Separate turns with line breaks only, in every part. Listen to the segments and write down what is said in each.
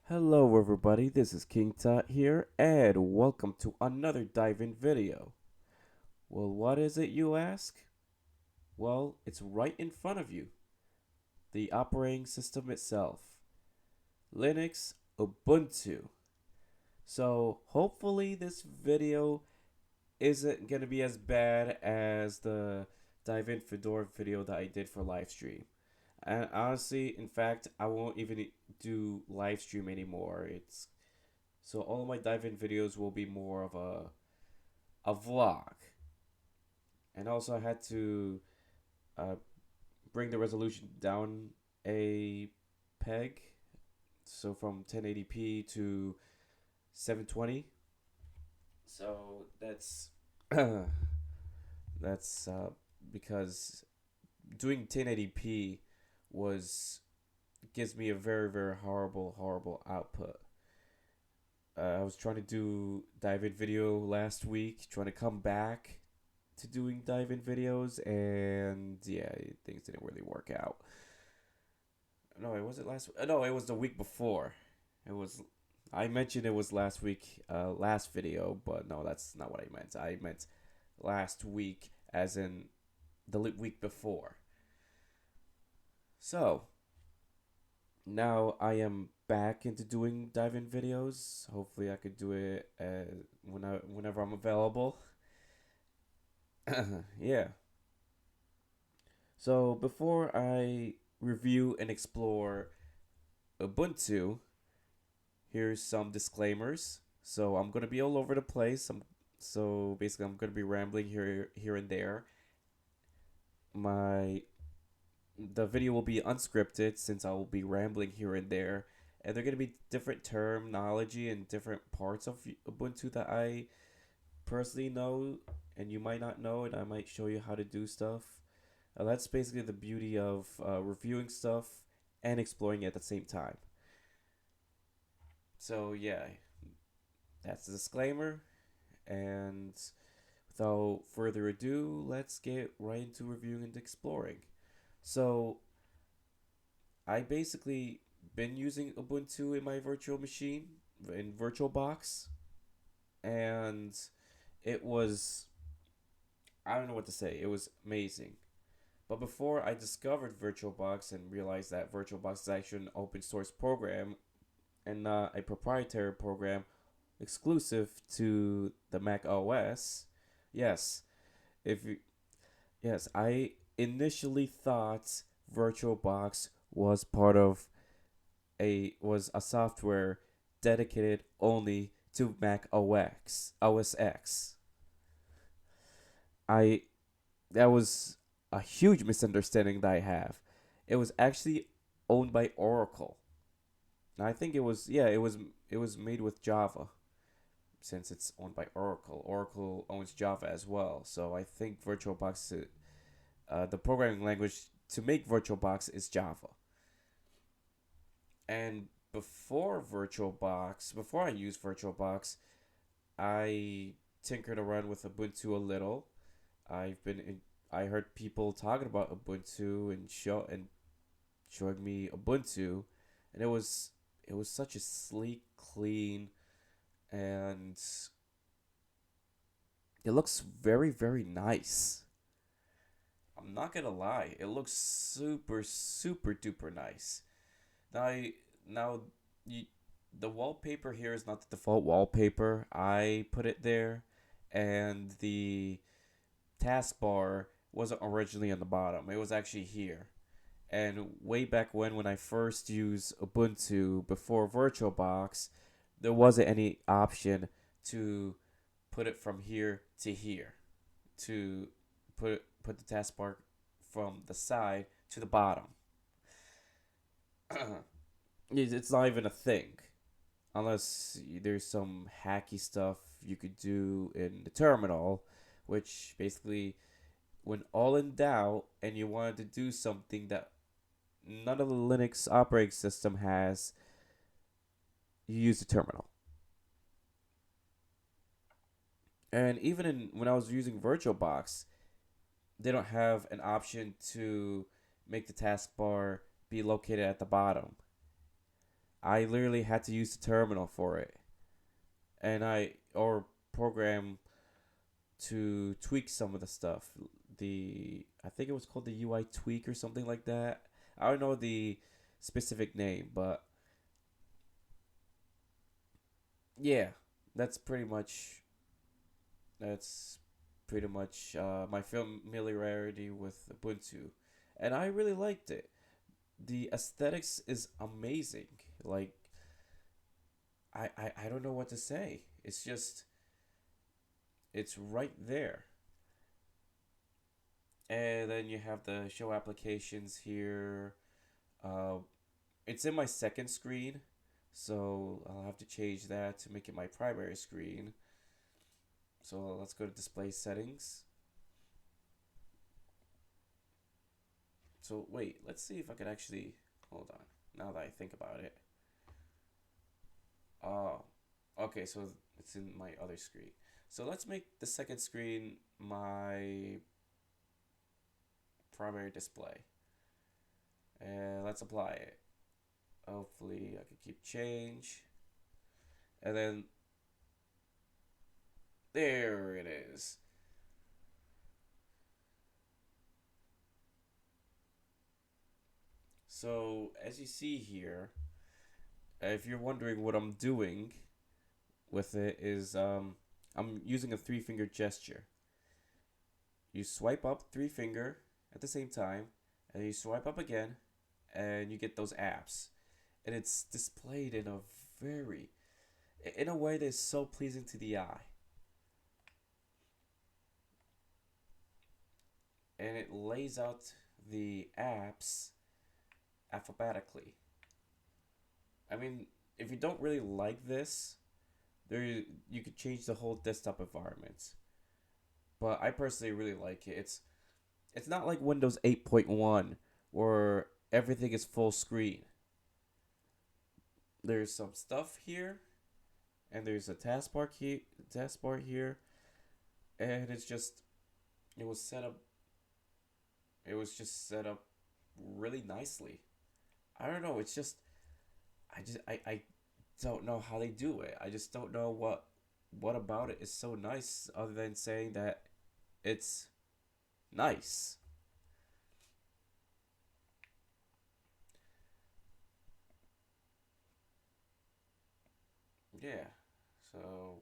Hello everybody, this is King Tut here, and welcome to another dive-in video. Well, what is it, you ask? Well, it's right in front of you. The operating system itself. Linux Ubuntu. So, hopefully this video isn't going to be as bad as the dive-in Fedora video that I did for live stream. And honestly, in fact, I won't even do live stream anymore. So all of my dive-in videos will be more of a vlog. And also I had to uh, bring the resolution down a peg, so from 1080p to 720. So that's because doing 1080p was gives me a very horrible output. I was trying to do dive-in video last week, trying to come back to doing dive-in videos, and yeah, things didn't really work out. No, it wasn't last. No, it was the week before. It was. I mentioned it was last week, last video, but no, that's not what I meant. I meant last week, as in the week before. So now I am back into doing dive-in videos. Hopefully, I could do it whenever I'm available. Yeah. So before I review and explore Ubuntu, here's some disclaimers. So I'm gonna be all over the place. So basically I'm gonna be rambling here and there. My the video will be unscripted since I will be rambling here and there, and they're gonna be different terminology and different parts of Ubuntu that I personally know and you might not know, and I might show you how to do stuff. That's basically the beauty of reviewing stuff and exploring at the same time. So yeah, that's the disclaimer. And without further ado, let's get right into reviewing and exploring. So I basically been using Ubuntu in my virtual machine in VirtualBox, and it was, I don't know what to say. It was amazing. But before I discovered VirtualBox and realized that VirtualBox is actually an open source program and not a proprietary program exclusive to the Mac OS, yes, if you, yes, I initially thought VirtualBox was part of a software dedicated only to Mac OS X. I That was a huge misunderstanding that I have. It was actually owned by Oracle. And I think it was made with Java since it's owned by Oracle. Oracle owns Java as well. So I think VirtualBox the programming language to make VirtualBox is Java. And before I used VirtualBox, I tinkered around with Ubuntu a little. I've been in, I heard people talking about Ubuntu and showing me Ubuntu, and it was such a sleek, clean, and it looks very nice. I'm not gonna lie, it looks super duper nice. Now, now you, the wallpaper here is not the default wallpaper. I put it there, and the taskbar wasn't originally on the bottom. It was actually here. And way back when I first used Ubuntu before VirtualBox, there wasn't any option to put it from here to here, to put the taskbar from the side to the bottom. It's not even a thing unless there's some hacky stuff you could do in the terminal, which basically, when all in doubt and you wanted to do something that none of the Linux operating system has, you use the terminal. And even when I was using VirtualBox, they don't have an option to make the taskbar be located at the bottom. I literally had to use the terminal for it, and I or program to tweak some of the stuff. The I think it was called the UI tweak or something like that. I don't know the specific name, but yeah, that's pretty much that's pretty much my familiarity with Ubuntu, and I really liked it. The aesthetics is amazing. Like I don't know what to say. It's just it's right there. And then you have the show applications here. Uh, it's in my second screen, so I'll have to change that to make it my primary screen. So let's go to display settings. So wait, let's see if I could actually hold on. Now that I think about it. Oh, okay, so it's in my other screen. So let's make the second screen my primary display. And let's apply it. Hopefully I can keep change. And then there it is. So as you see here, if you're wondering what I'm doing with it is I'm using a three finger gesture. You swipe up three finger at the same time, and you swipe up again, and you get those apps. And it's displayed very in a way that's so pleasing to the eye. And it lays out the apps alphabetically. I mean, if you don't really like this, there you could change the whole desktop environment. But I personally really like it. It's not like Windows 8.1 where everything is full screen. There's some stuff here, and there's a taskbar here, and it was set up. It was just set up really nicely. I don't know. It's just I don't know how they do it. I just don't know what about it is so nice other than saying that it's nice. Yeah. So,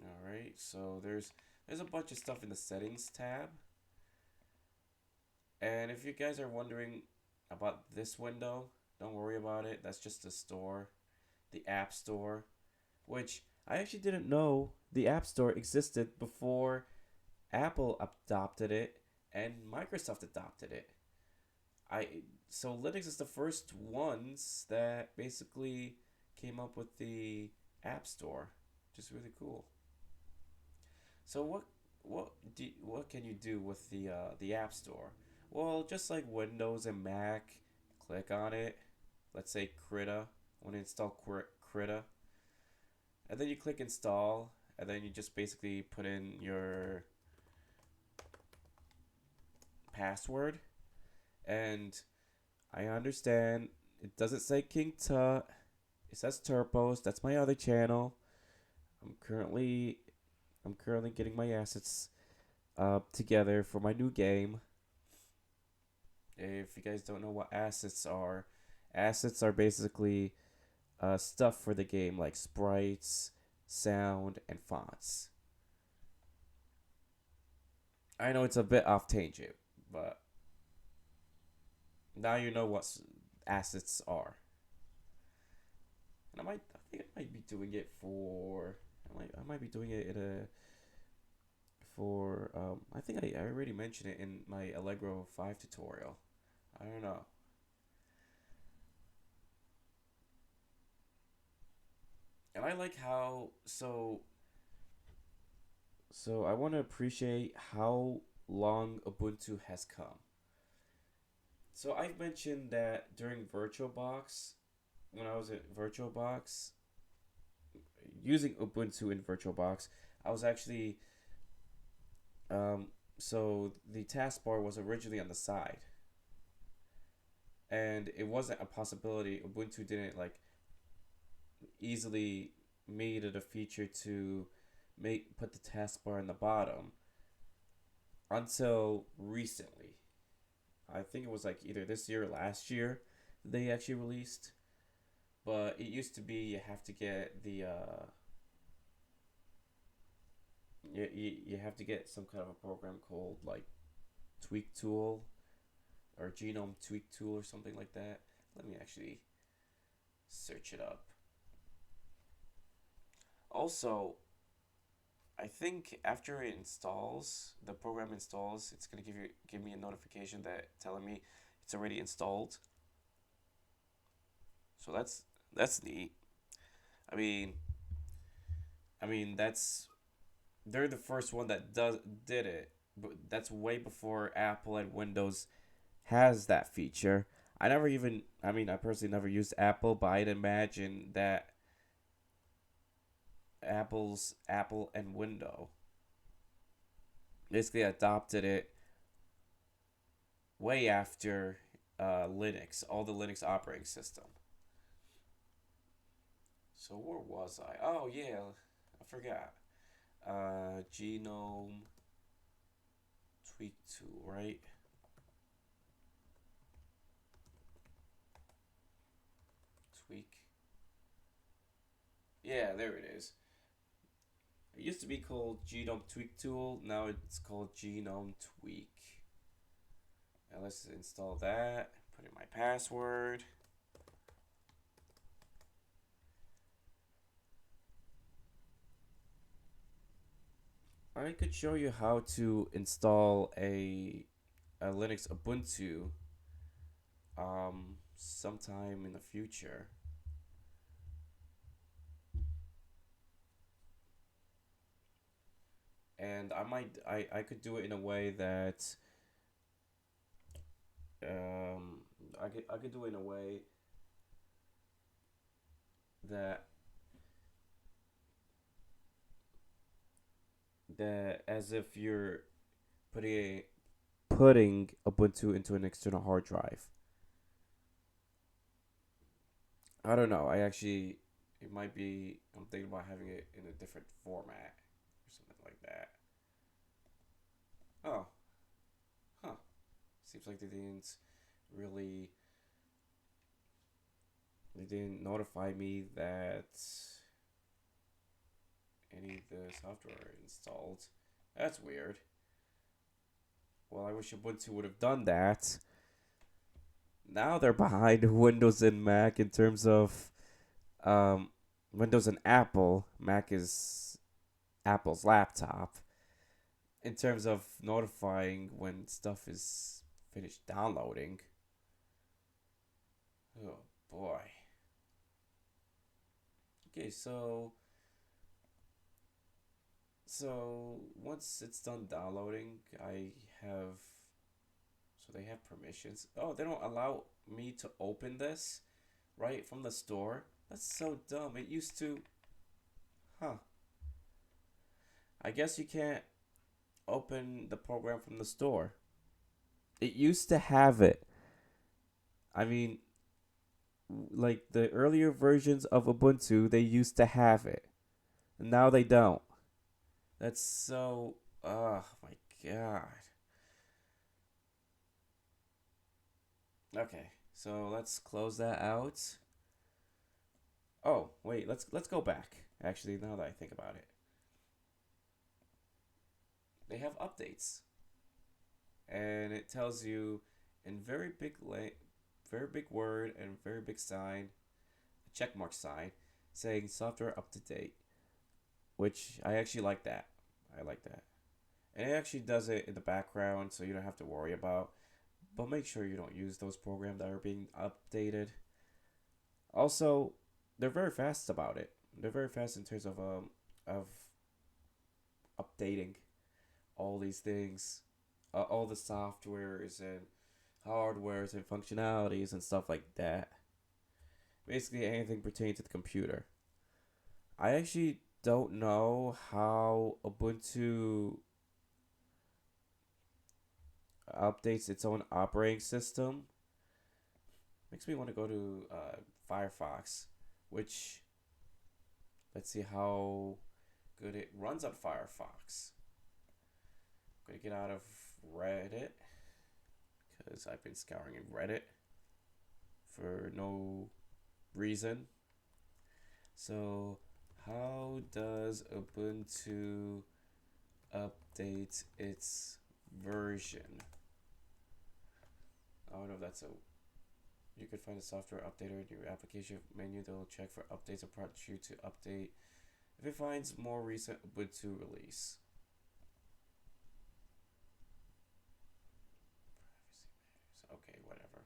all right. So there's a bunch of stuff in the settings tab. And if you guys are wondering about this window, don't worry about it. That's just the store, the App Store, which I actually didn't know the App Store existed before Apple adopted it and Microsoft adopted it. I so Linux is the first ones that basically came up with the App Store, which is really cool. So what can you do with the App Store? Well, just like Windows and Mac, click on it. Let's say Krita. I want to install Krita, and then you click install, and then you just basically put in your password. And I understand it doesn't say King Tut. It says Turpos. That's my other channel. I'm currently I'm currently getting my assets together for my new game. If you guys don't know what assets are basically stuff for the game like sprites, sound, and fonts. I know it's a bit off tangent, but now you know what assets are. And I think I might be doing it I might be doing it in a for I think I already mentioned it in my Allegro 5 tutorial. I don't know. And I like how so I want to appreciate how long Ubuntu has come. So I've mentioned that during VirtualBox, when I was at VirtualBox, using Ubuntu in VirtualBox, I was actually so the taskbar was originally on the side, and it wasn't a possibility. Ubuntu didn't like easily made it a feature to make put the taskbar in the bottom until recently. I think it was like either this year or last year they actually released. But it used to be you have to get the you have to get some kind of a program called like Tweak Tool or Genome Tweak Tool or something like that. Let me actually search it up. Also, I think after it installs, the program installs, it's gonna give me a notification that telling me it's already installed. So that's neat. I mean, that's they're the first one that did it, but that's way before Apple and Windows has that feature. I never even, I personally never used Apple, but I'd imagine that Apple and Windows basically adopted it way after Linux, all the Linux operating system. So where was I? Oh yeah, I forgot. Genome Tweak Tool, right? Tweak. Yeah, there it is. It used to be called Genome Tweak Tool. Now it's called Genome Tweak. Now let's install that. Put in my password. I could show you how to install a Linux Ubuntu sometime in the future. And I could do it in a way that I could do it in a way that as if you're putting putting Ubuntu into an external hard drive. I don't know. I actually it might be I'm thinking about having it in a different format or something like that. Oh, huh. Seems like really they didn't notify me that any of the software installed. That's weird. Well, I wish Ubuntu would have done that. Now they're behind Windows and Mac in terms of um, Windows and Apple. Mac is Apple's laptop in terms of notifying when stuff is finished downloading. Oh boy. Okay, so once it's done downloading, I have so they have permissions. Oh, they don't allow me to open this right from the store. That's so dumb. It used to, huh? I guess you can't open the program from the store. It used to have it. I mean, like the earlier versions of Ubuntu, they used to have it. Now they don't. That's so. Oh my god. Okay, so let's close that out. Oh wait, let's go back. Actually, now that I think about it, they have updates, and it tells you in very big word and very big sign, a check mark sign, saying software up to date. Which I actually like that. I like that, and it actually does it in the background, so you don't have to worry about. But make sure you don't use those programs that are being updated. Also, they're very fast about it. They're very fast in terms of updating all these things, all the softwares and hardwares and functionalities and stuff like that. Basically, anything pertaining to the computer. I actually don't know how Ubuntu updates its own operating system. makes me want to go to Firefox, which let's see how good it runs on Firefox. I'm gonna get out of Reddit because I've been scouring in Reddit for no reason. So, how does Ubuntu update its version? I don't know if that's a. You could find a software updater in your application menu that will check for updates and prompt you to update if it finds more recent Ubuntu release. Okay, whatever.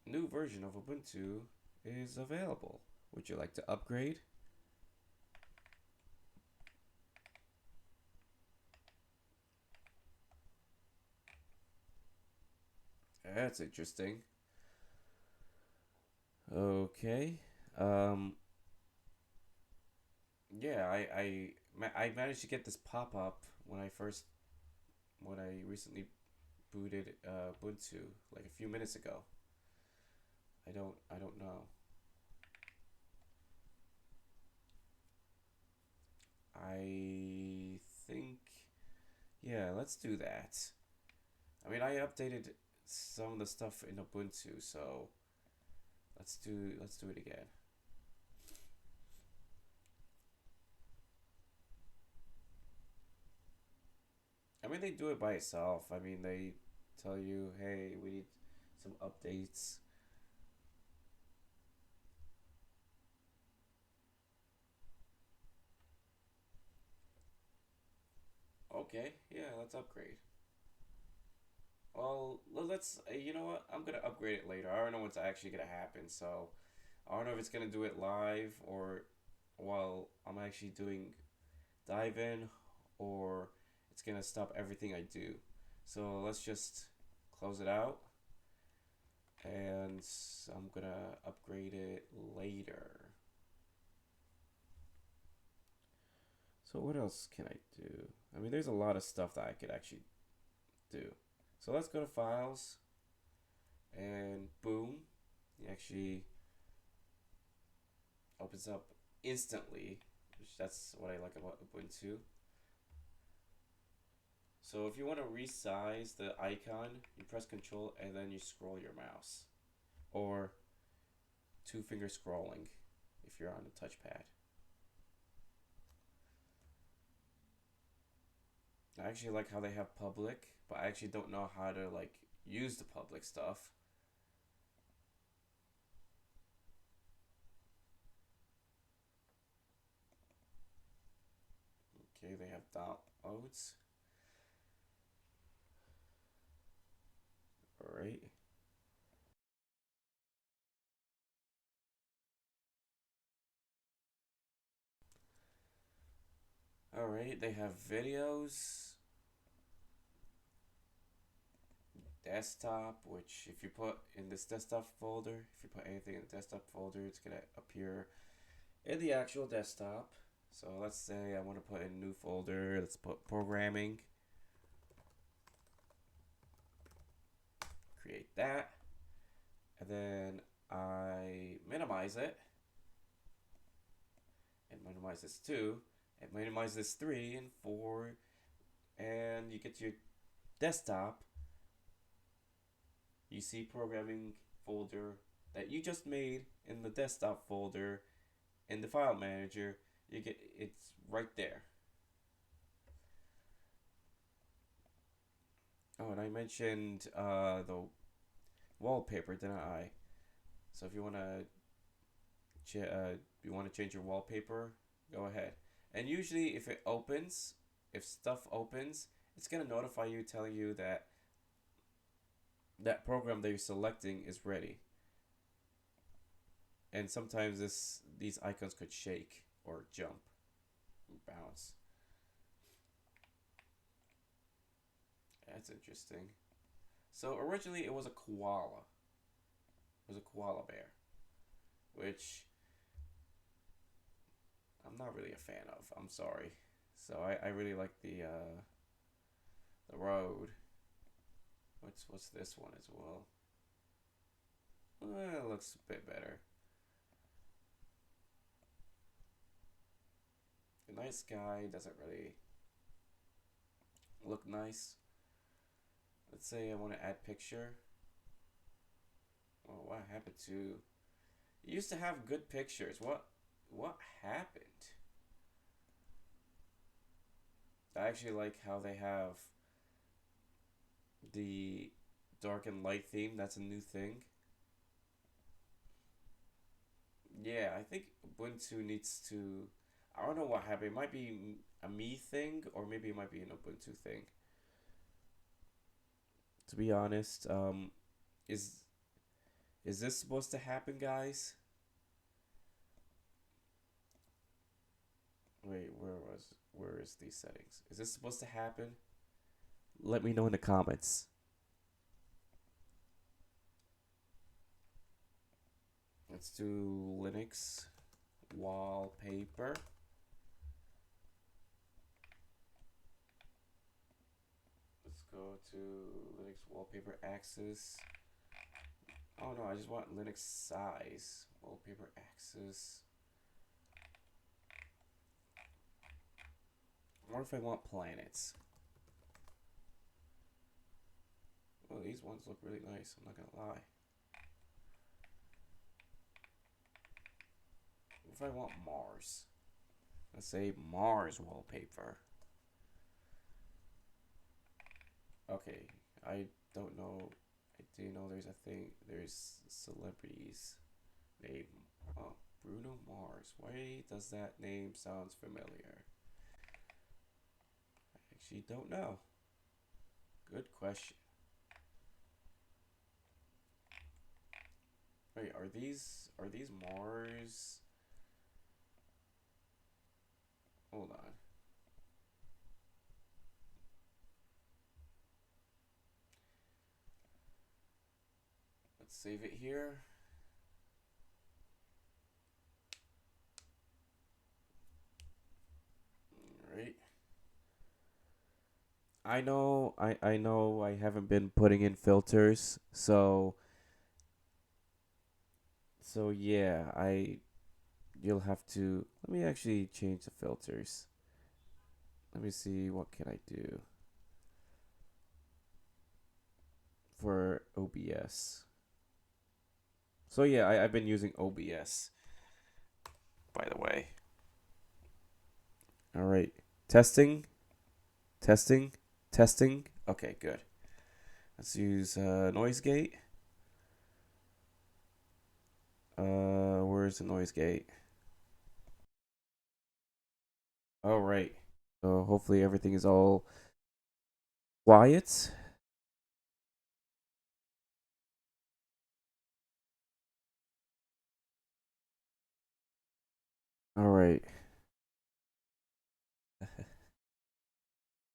New version of Ubuntu is available. Would you like to upgrade? That's interesting. Okay. Um, yeah, I managed to get this pop up when I recently booted Ubuntu like a few minutes ago. I don't know. I think yeah, let's do that. I mean, I updated some of the stuff in Ubuntu, so let's do it again. I mean, they do it by itself. I mean, they tell you, "Hey, we need some updates." Okay, yeah, let's upgrade. Well, let's. You know what? I'm gonna upgrade it later. I don't know what's actually gonna happen, so I don't know if it's gonna do it live or while I'm actually doing dive in, or it's gonna stop everything I do. So let's just close it out, and I'm gonna upgrade it later. So what else can I do? I mean, there's a lot of stuff that I could actually do. So let's go to files and boom, it actually opens up instantly, which that's what I like about Ubuntu. So if you want to resize the icon, you press Control and then you scroll your mouse, or two finger scrolling if you're on the touchpad. I actually like how they have public, but I actually don't know how to like use the public stuff. Okay, they have downloads. All right. All right, they have videos, desktop, which if you put in this desktop folder, if you put anything in the desktop folder, it's gonna appear in the actual desktop. So let's say I want to put in a new folder. Let's put programming. Create that. And then I minimize it. And minimize this 2. And minimize this 3 and 4. And you get to your desktop. You see programming folder that you just made in the desktop folder in the file manager. It's right there. Oh, and I mentioned the wallpaper, didn't I? So if you want to change your wallpaper, go ahead. And usually, if stuff opens, it's gonna notify you, telling you that that program that you're selecting is ready. And sometimes these icons could shake or jump, and bounce. That's interesting. So originally, it was a koala. It was a koala bear, which I'm not really a fan of. I'm sorry. So I really like the road. What's this one as well? It looks a bit better. A nice guy doesn't really look nice. Let's say I want to add picture. Oh, what happened to? You used to have good pictures. What happened? I actually like how they have the dark and light theme. That's a new thing. Yeah, I think Ubuntu needs to. I don't know what happened. It might be a me thing, or maybe it might be an Ubuntu thing. To be honest, is is this supposed to happen, guys? Wait, where is these settings? Is this supposed to happen? Let me know in the comments. Let's do Linux wallpaper. Let's go to Linux wallpaper axis. Oh no, I just want Linux size. Wallpaper axis. What if I want planets? Oh, these ones look really nice. I'm not gonna lie. What if I want Mars? Let's say Mars wallpaper. Okay, I don't know. I do know there's a thing. There's celebrities named Bruno Mars. Why does that name sounds familiar? I actually don't know. Good question. Wait, are these Mars? Hold on. Let's save it here. All right. I know I haven't been putting in filters, so yeah, you'll have to let me actually change the filters. Let me see what can I do for OBS. So yeah, I've been using OBS, by the way. All right. Testing, testing, testing. Okay, good. Let's use noise gate. Where's the noise gate? All right. So hopefully everything is all quiet. All right.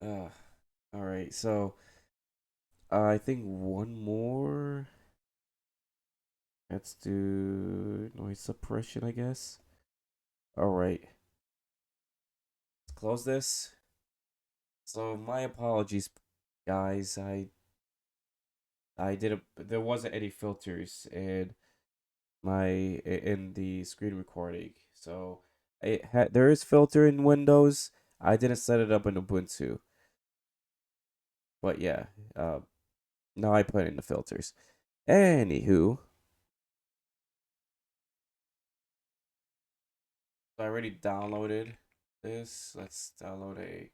Uh, all right. So I think one more. Let's do noise suppression, I guess. All right. Let's close this. So my apologies, guys. I did a there wasn't any filters in the screen recording. So there is filter in Windows. I didn't set it up in Ubuntu. But yeah, uh, now I put in the filters. Anywho, I already downloaded this. Let's download a.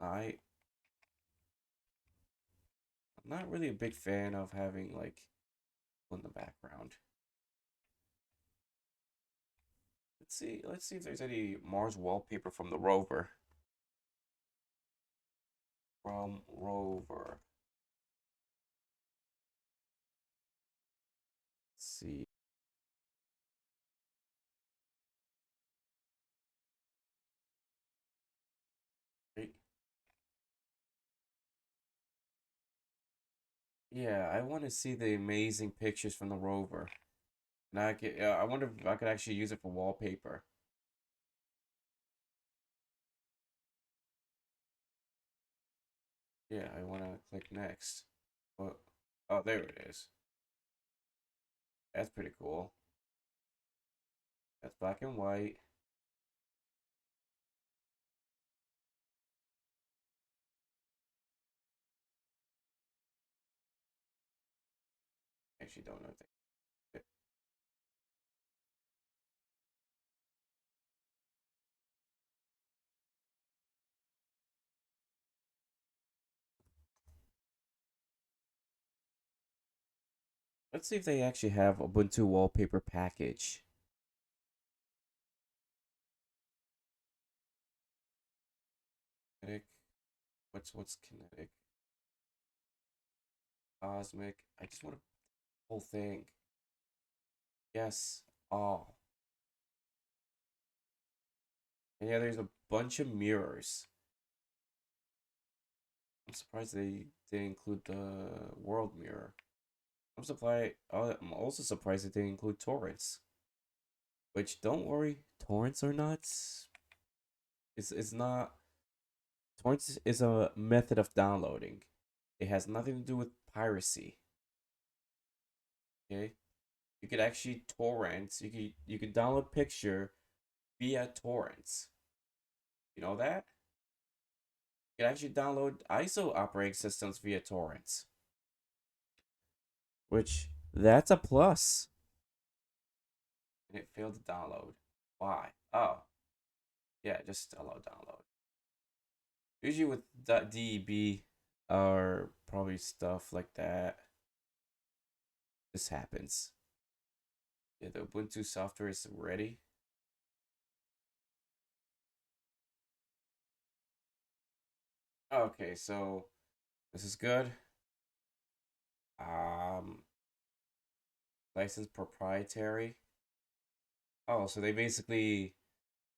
I'm not really a big fan of having like in the background. Let's see if there's any Mars wallpaper from the rover. From rover. Let's see. Right. Yeah, I want to see the amazing pictures from the rover. And I wonder if I could actually use it for wallpaper. Yeah, I want to click next. But oh, there it is. That's pretty cool. That's black and white. Actually, don't know if they. Let's see if they actually have Ubuntu wallpaper package. Kinetic. What's kinetic? Cosmic. I just want a whole thing. Yes. All. And yeah, there's a bunch of mirrors. I'm surprised they didn't include the world mirror. I'm also surprised that they include torrents. Which don't worry, torrents are not. It's not. Torrents is a method of downloading. It has nothing to do with piracy. Okay, you could actually torrents. You could download picture via torrents. You know that? You can actually download ISO operating systems via torrents. Which that's a plus. And it failed to download. Why? Oh, yeah, just allow download. Usually with .deb or probably stuff like that, this happens. Yeah, the Ubuntu software is ready. Okay, so this is good. Um, License proprietary. Oh, so they basically,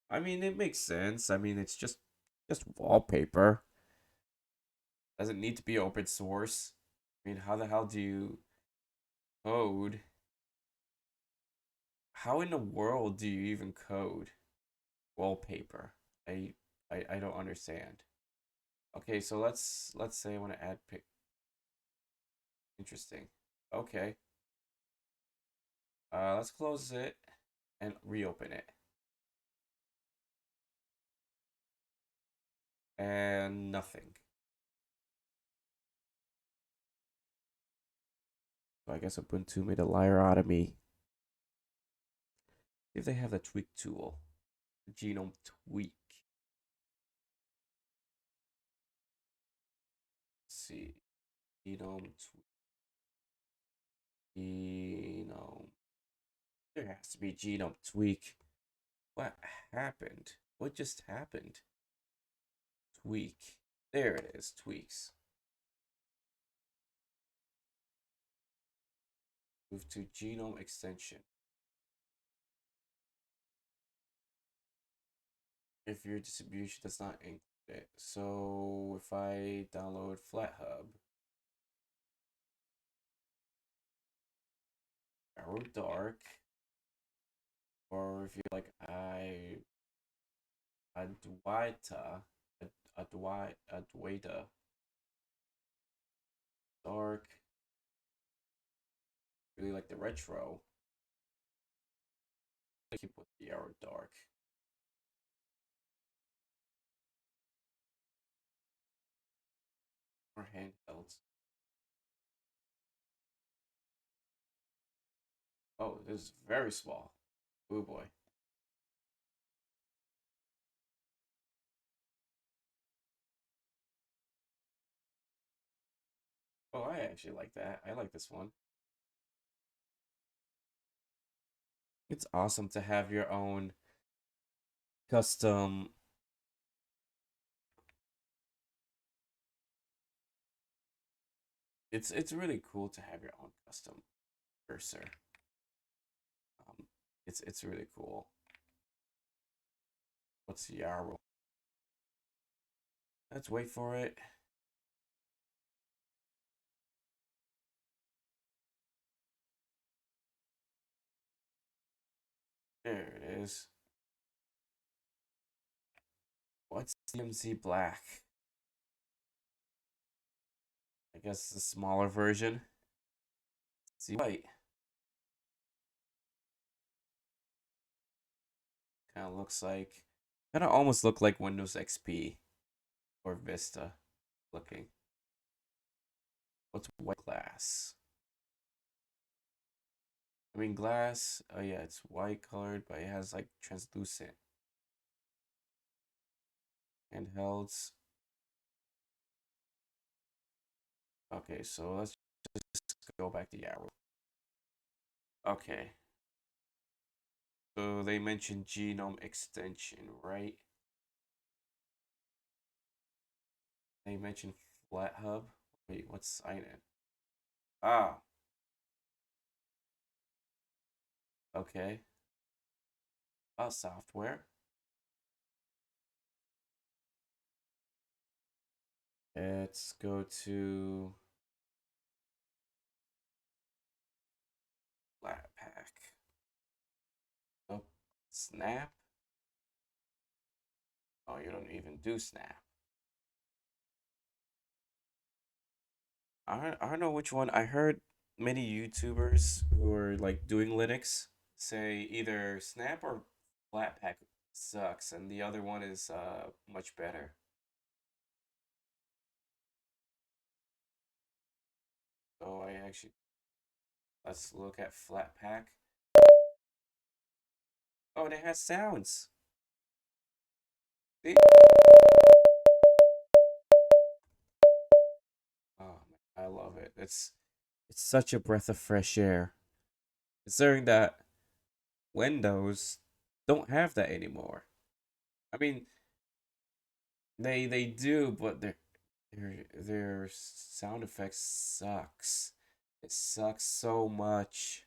I mean, it makes sense. I mean, it's just wallpaper. Doesn't need to be open source. I mean, how the hell do you code? How in the world do you even code wallpaper? I I don't understand. Okay, so let's say I want to add pic. Interesting. Okay. Let's close it and reopen it. And nothing. So I guess Ubuntu made a liar out of me. If they have the tweak tool, genome tweak. Let's see, genome tweak. Genome. There has to be genome tweak. What happened? What just happened? Tweak. There it is. Tweaks. Move to genome extension. If your distribution does not include it. So if I download FlatHub, Arrow Dark, or if you like, Adwaita, Adwaita, Dark, really like the retro. I keep with the Arrow Dark. Or handhelds. Oh, this is very small. Oh boy. Oh, I actually like that. I like this one. It's awesome to have your own custom. It's really cool to have your own custom cursor. Um, it's really cool. What's the Yarrow? Let's wait for it. There it is. What's CMC Black? I guess it's a smaller version. See white. Kind of looks like, kind of almost look like Windows XP or Vista looking. What's white glass? I mean, glass, oh yeah, it's white colored, but it has like translucent handhelds. Okay, so let's just go back to Yarrow. Okay, so they mentioned genome extension, right? They mentioned FlatHub. Wait, what's sign in? Ah, okay. Software. Let's go to Flatpak. Oh, Snap. Oh, you don't even do Snap. I don't know which one. I heard many YouTubers who are like doing Linux say either Snap or Flatpak sucks, and the other one is much better. So I actually let's look at Flatpak. Oh, and it has sounds. See? Oh, man, I love it. It's such a breath of fresh air. Considering that Windows don't have that anymore. I mean, they do, but their sound effects sucks. It sucks so much.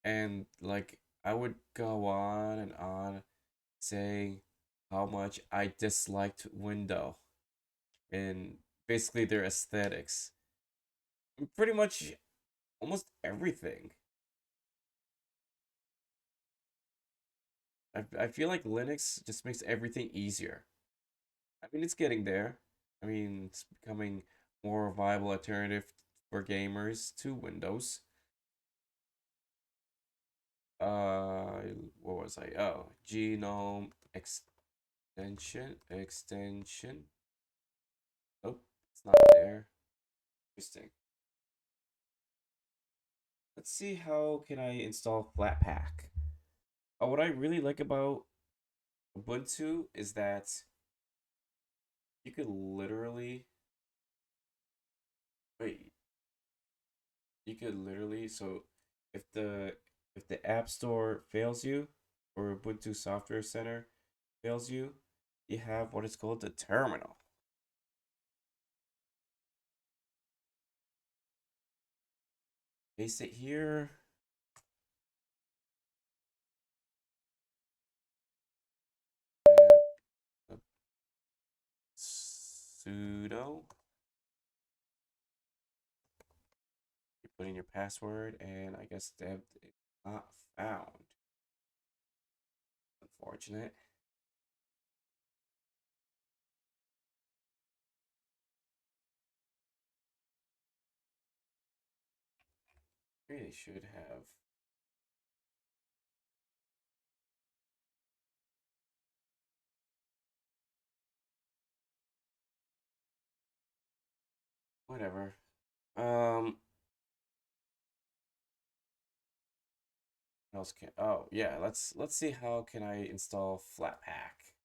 And like I would go on and on saying how much I disliked Window and basically their aesthetics. Pretty much almost everything. I feel like Linux just makes everything easier. I mean, it's getting there. I mean, it's becoming more viable alternative for gamers to Windows. Uh, what was I? Oh, genome extension. Oh, it's not there. Interesting. Let's see how can I install Flatpak. What I really like about Ubuntu is that you could literally wait. You could literally so if the if the App Store fails you or Ubuntu Software Center fails you, you have what is called the terminal. Paste it here. Uh, sudo. You put in your password, and I guess dev is not found. Unfortunate. Really should have. Whatever. Um, what else can? Oh yeah, let's see how can I install Flatpak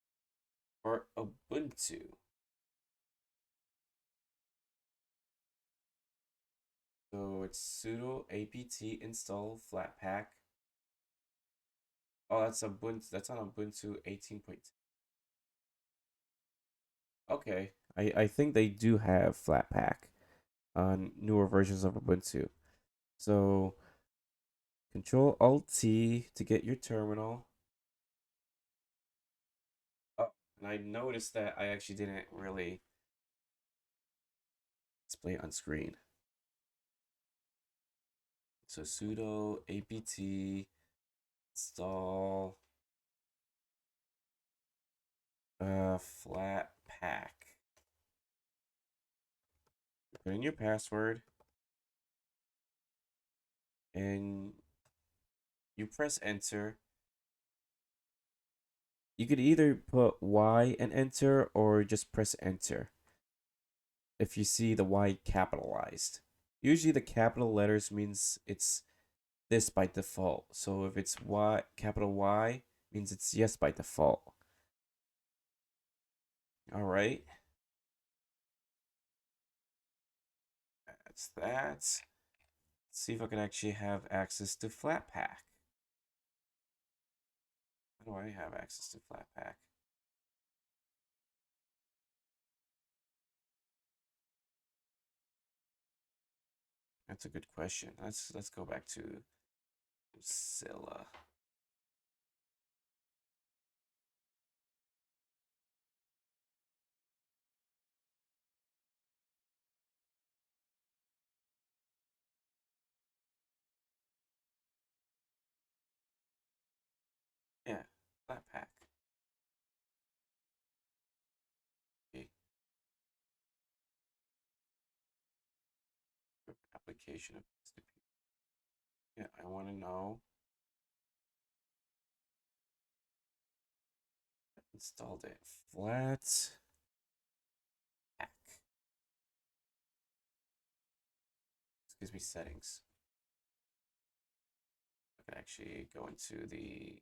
for Ubuntu. So it's sudo apt install Flatpak. Oh, that's Ubuntu. That's on Ubuntu 18.2. Okay, I think they do have Flatpak on newer versions of Ubuntu. So Control Alt T to get your terminal. Oh, and I noticed that I actually didn't really display it on screen. So sudo apt install Flatpak. Put in your password and You press enter. You could either put Y and enter or just press enter if you see the Y capitalized. Usually the capital letters means it's this by default. So if it's Y, capital Y, means it's yes by default. All right. That's that. Let's see if I can actually have access to Flatpak. How do I have access to Flatpak? That's a good question. Let's go back to Mozilla. Yeah, Flatpak. Okay. Application of yeah, I want to know. Installed it. Flatpak. Excuse me, settings. I can actually go into the.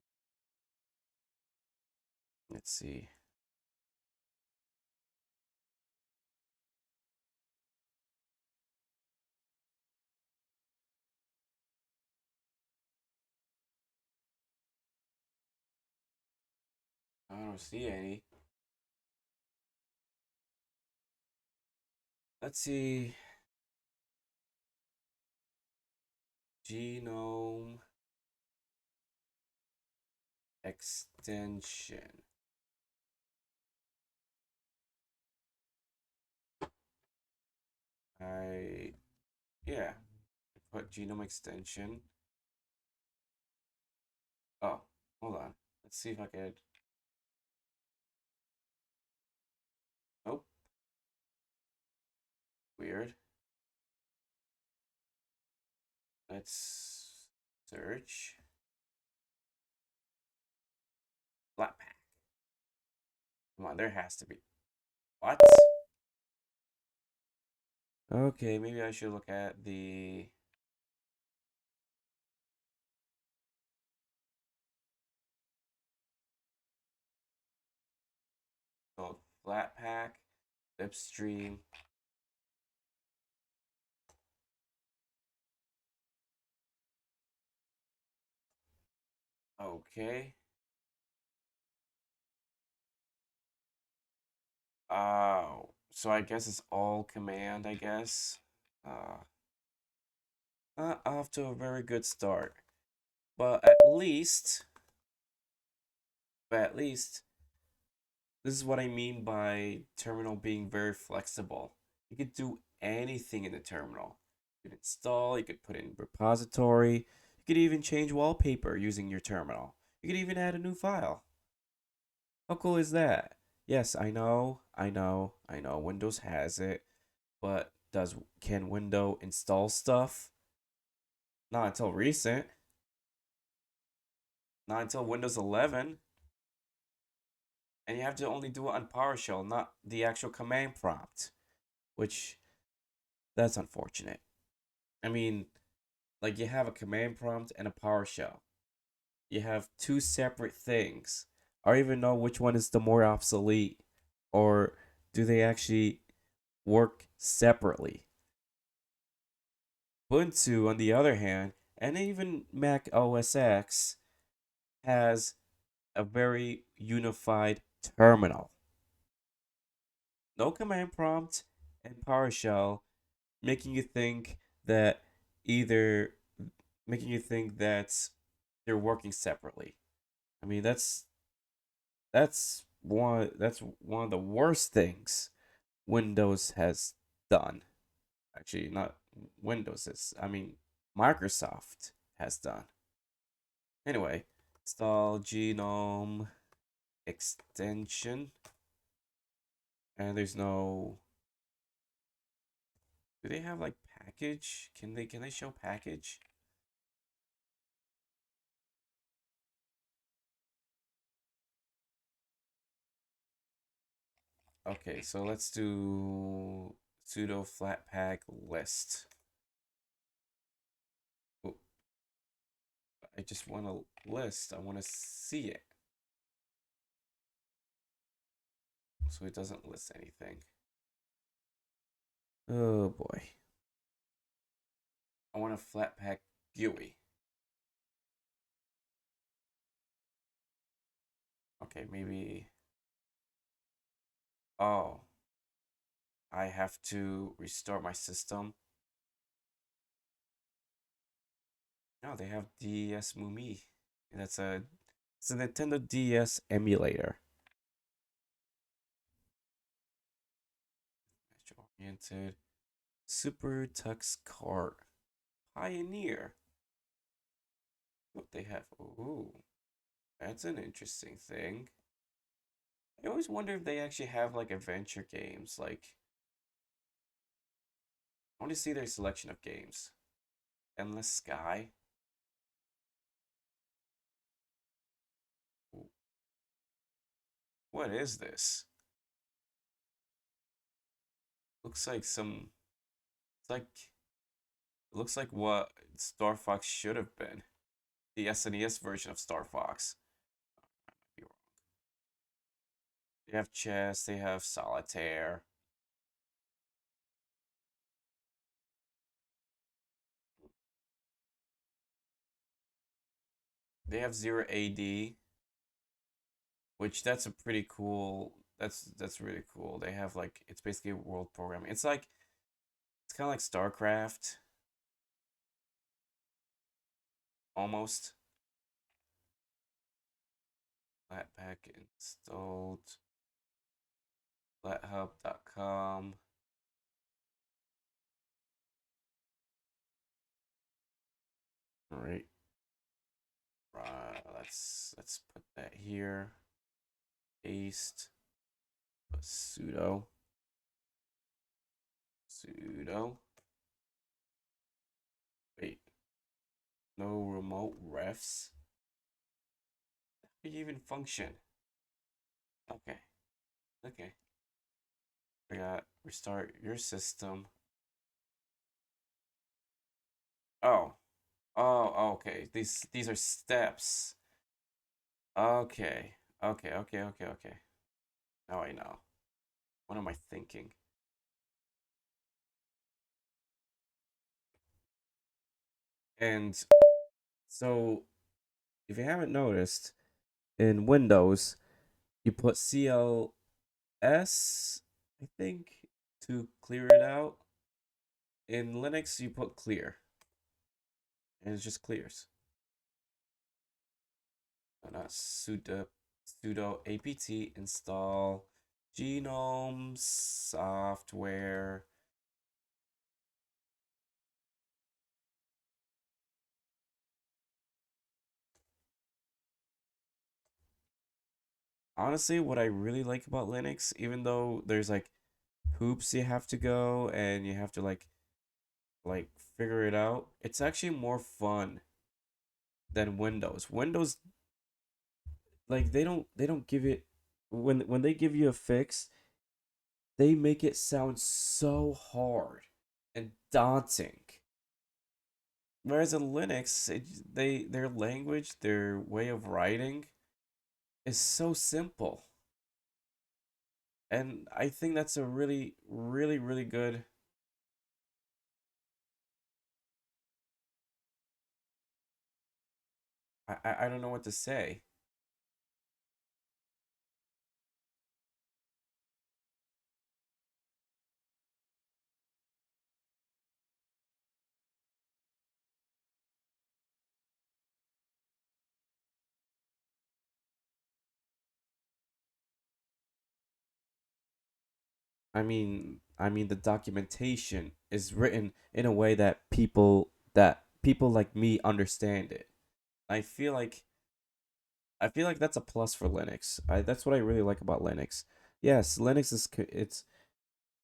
Let's see. I don't see any. Let's see. Genome extension. I yeah. Put genome extension. Oh, hold on. Let's see if I could. Nope. Weird. Let's search. Flatpak. Come on, there has to be. What? Okay, maybe I should look at the oh, Flatpak, Slipstream. Okay. So I guess it's all command, I guess. Off to a very good start. But at least, this is what I mean by terminal being very flexible. You could do anything in the terminal. You could install, you could put in repository, you could even change wallpaper using your terminal. You could even add a new file. How cool is that? Yes, I know Windows has it, but can Windows install stuff? Not until recent. Not until Windows 11. And you have to only do it on PowerShell, not the actual command prompt, which that's unfortunate. I mean, like you have a command prompt and a PowerShell. You have two separate things. I don't even know which one is the more obsolete, or do they actually work separately? Ubuntu, on the other hand, and even Mac OS X, has a very unified terminal. No command prompt and PowerShell, making you think that either making you think that they're working separately. I mean, that's one of the worst things Windows has done. Actually, not Windows is. I mean, Microsoft has done. Anyway, install genome extension, and there's no. Do they have like package? Can they show package? Okay, so let's do sudo flatpak list. Oh, I just want a list. I want to see it. So it doesn't list anything. Oh boy. I want a flatpak GUI. Okay, maybe. Oh, I have to restart my system. No, they have DS Mumi. It's a Nintendo DS emulator. Oriented Super Tux Kart Pioneer. What they have? Ooh, that's an interesting thing. I always wonder if they actually have like adventure games. Like, I want to see their selection of games. Endless Sky. Ooh, what is this? Looks like some. It's like it looks like what Star Fox should have been. The SNES version of Star Fox. They have chess. They have solitaire. They have Zero AD, which that's a pretty cool. That's really cool. They have like it's basically world programming. It's kind of like StarCraft almost. Flatpak installed. Flathub.com. All right. Let's put that here. Paste. Sudo. Sudo. Wait. No remote refs. How do you even function? Okay. Okay. I got restart your system. Oh. Oh, okay. These are steps. Okay. Okay. Now I know. What am I thinking? And so if you haven't noticed, in Windows, you put CLS, I think, to clear it out. In Linux, you put clear, and it just clears. Not sudo apt install genome software. Honestly, what I really like about Linux, even though there's like hoops you have to go and you have to like figure it out, it's actually more fun than Windows. Windows, like they don't give it, when they give you a fix, they make it sound so hard and daunting. Whereas in Linux, their language, their way of writing is so simple. And I think that's a really good. I don't know what to say. I mean the documentation is written in a way that people like me understand it. I feel like I feel like that's a plus for Linux. That's what I really like about Linux. Yes, Linux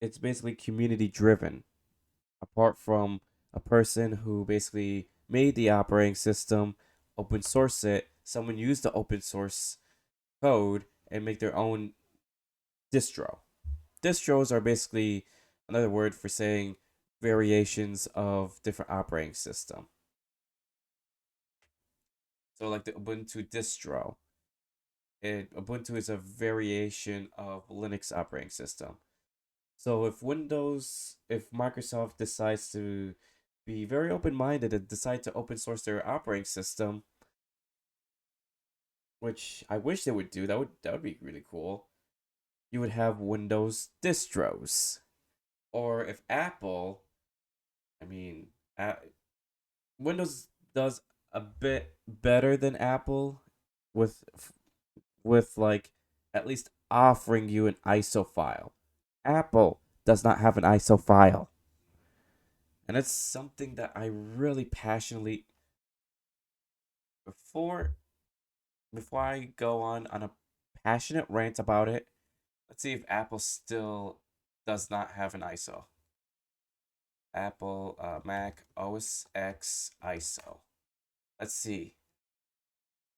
it's basically community driven. Apart from a person who basically made the operating system, open source it, someone used the open source code and make their own distro. Distros are basically another word for saying variations of different operating system. So like the Ubuntu distro, Ubuntu is a variation of Linux operating system. So if Microsoft decides to be very open-minded and decide to open source their operating system, which I wish they would do, that would be really cool. You would have Windows distros. Or if Apple, I mean, Windows does a bit better than Apple with like at least offering you an ISO file. Apple does not have an ISO file. And it's something that I really passionately before before I go on a passionate rant about it, let's see if Apple still does not have an ISO. Apple Mac OS X ISO. Let's see.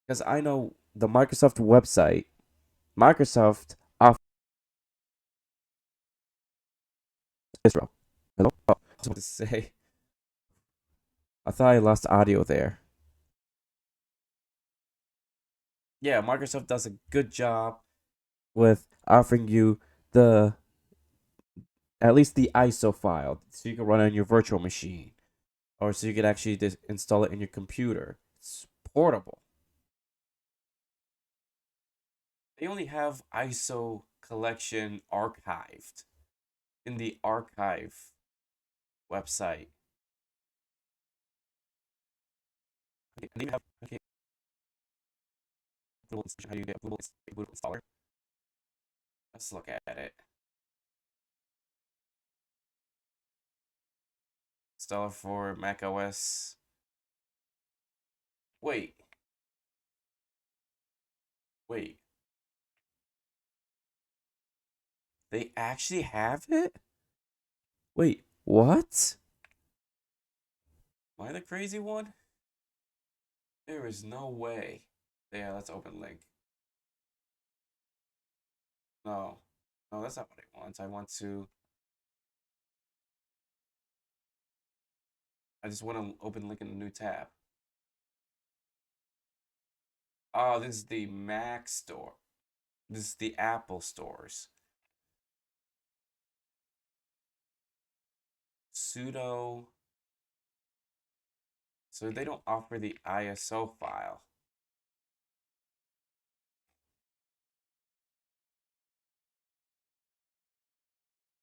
Because I know the Microsoft website, Microsoft offers distro. Hello? Oh, I was about to say, I thought I lost audio there. Yeah, Microsoft does a good job with offering you the at least the ISO file so you can run it on your virtual machine or so you could actually just install it in your computer. It's portable. They only have ISO collection archived in the archive website. Okay, and they even have okay, little how you get a little installer. Let's look at it. Installer for Mac OS. Wait, wait. They actually have it? Wait, what? Am I the crazy one? There is no way. Yeah, let's open link. No. No, that's not what I want. I want to. I just want to open link in a new tab. Oh, this is the Mac store. This is the Apple stores. Sudo. So they don't offer the ISO file.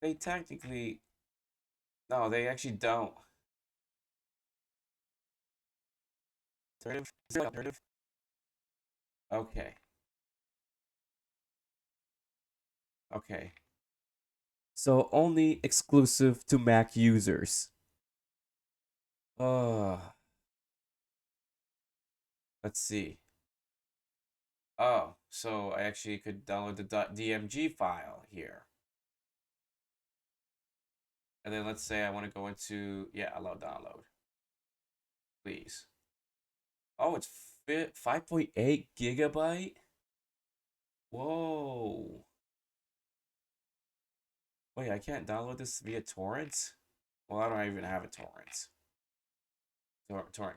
They technically. No, they actually don't. Alternative? Is there an alternative? Okay. Okay. So only exclusive to Mac users. Oh, let's see. Oh, so I actually could download the .dmg file here. And then let's say I want to go into, yeah, allow download, please. Oh, it's 5.8 gigabyte? Whoa. Wait, I can't download this via torrents? Well, I don't even have a torrent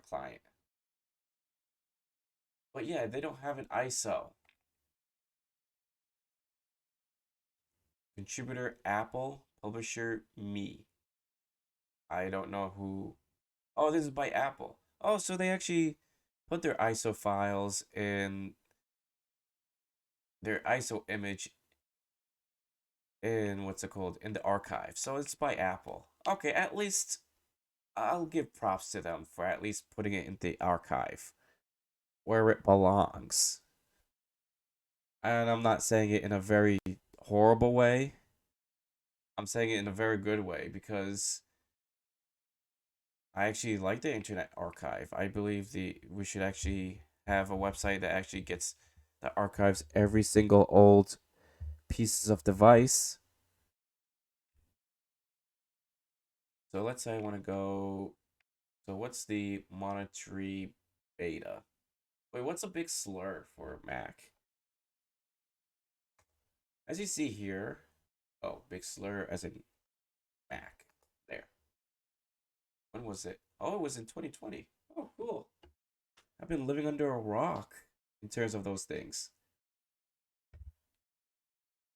client. But yeah, they don't have an ISO. Contributor Apple, publisher me. I don't know who. Oh, this is by Apple. Oh, so they actually put their ISO files in their ISO image in what's it called in the archive. So it's by Apple. Okay, at least I'll give props to them for at least putting it in the archive where it belongs. And I'm not saying it in a very horrible way. I'm saying it in a very good way because I actually like the Internet Archive. I believe the we should actually have a website that actually gets that archives every single old pieces of device. So let's say I want to go. So what's the monetary beta? Wait, what's a big slur for Mac? As you see here, Oh, big slur as in Mac. There. When was it? Oh, it was in 2020. Oh, cool. I've been living under a rock in terms of those things.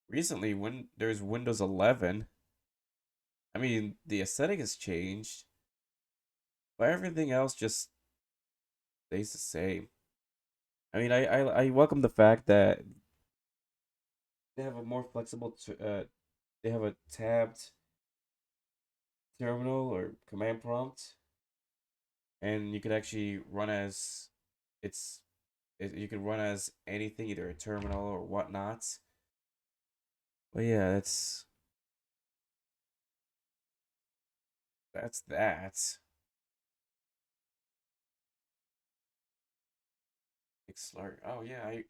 Recently, when there's Windows 11, I mean, the aesthetic has changed, but everything else just stays the same. I mean, I welcome the fact that they have a more flexible, they have a tabbed terminal or command prompt, and you could actually run as it's, you can run as anything, either a terminal or whatnot. But yeah, that's that. Big slur. Oh yeah, I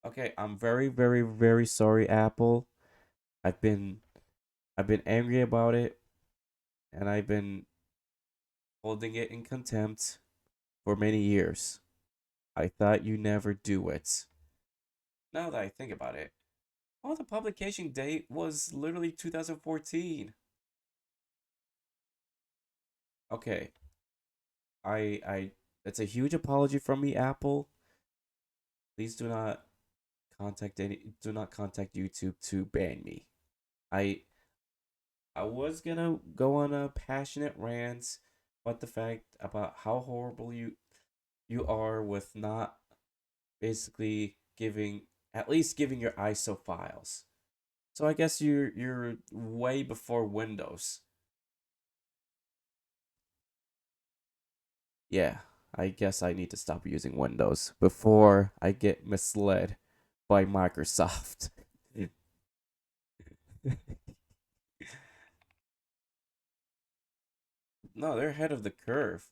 okay. I'm very, very, very sorry, Apple. I've been I've been angry about it, and I've been holding it in contempt for many years. I thought you never do it. Now that I think about it, oh, the publication date was literally 2014. Okay, I that's a huge apology from me, Apple. Please do not contact YouTube to ban me. I I was gonna go on a passionate rant about the fact about how horrible you are with not basically giving, at least giving your ISO files. So I guess you're way before Windows. Yeah, I guess I need to stop using Windows before I get misled by Microsoft. No, they're ahead of the curve.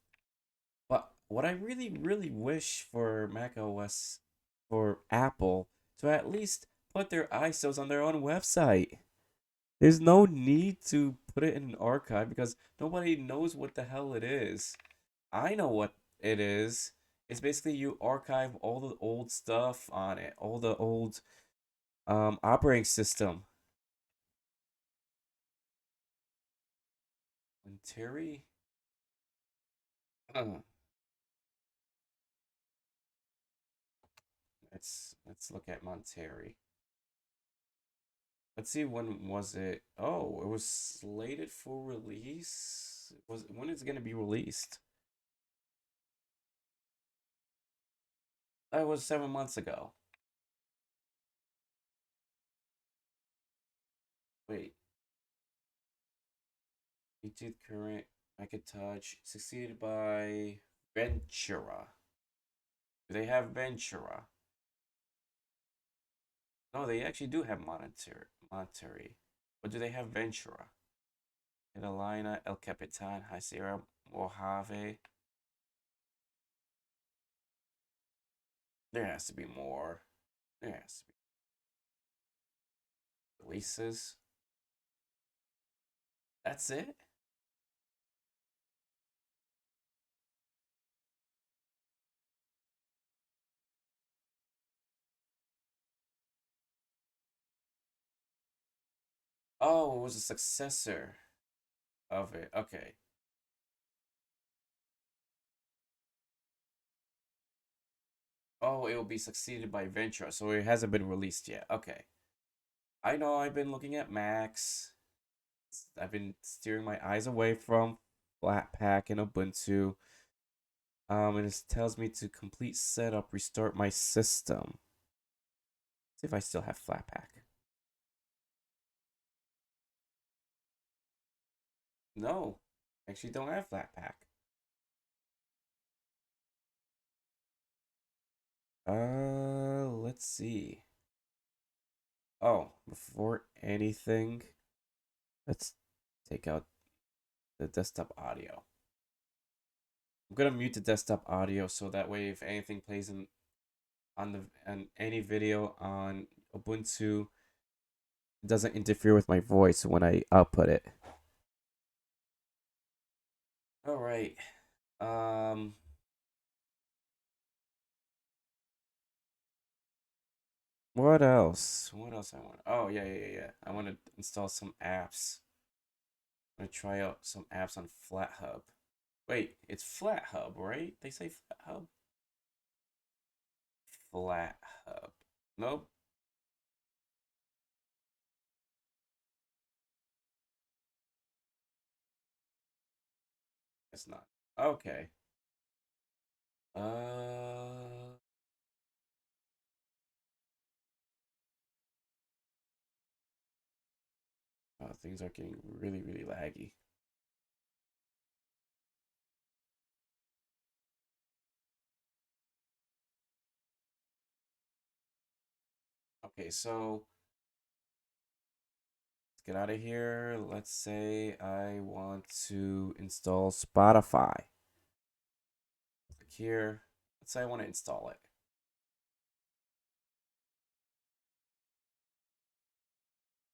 But what I really, really wish for Mac OS, for Apple, to at least put their ISOs on their own website. There's no need to put it in an archive because nobody knows what the hell it is. I know what it is. It's basically you archive all the old stuff on it, all the old operating system. And Terry, let's look at Monterey. Let's see, when was it? Oh, it was slated for release. Was when is it gonna be released? That was 7 months ago. Wait, Bluetooth current Macintosh succeeded by Ventura. Do they have Ventura? No, they actually do have Monterey. But do they have Ventura? Catalina, El Capitan, High Sierra, Mojave. There has to be more. There has to be releases. That's it? Oh, it was a successor of it. Okay. Oh, it will be succeeded by Ventura, so it hasn't been released yet. Okay. I know I've been looking at Macs. I've been steering my eyes away from Flatpak and Ubuntu. And it tells me to complete setup, restart my system. See if I still have Flatpak. No, I actually don't have Flatpak. Let's see. Oh, before anything, let's take out the desktop audio. I'm gonna mute the desktop audio so that way if anything plays in on the on any video on Ubuntu, it doesn't interfere with my voice when I output it. All right. Um, What else? What else I want? Oh, yeah. I want to install some apps. I'm gonna try out some apps on FlatHub. Wait, it's FlatHub, right? They say FlatHub? FlatHub. Nope, it's not. Okay. Uh, things are getting really laggy. Okay, so let's get out of here. Let's say I want to install Spotify. Click here. Let's say I want to install it.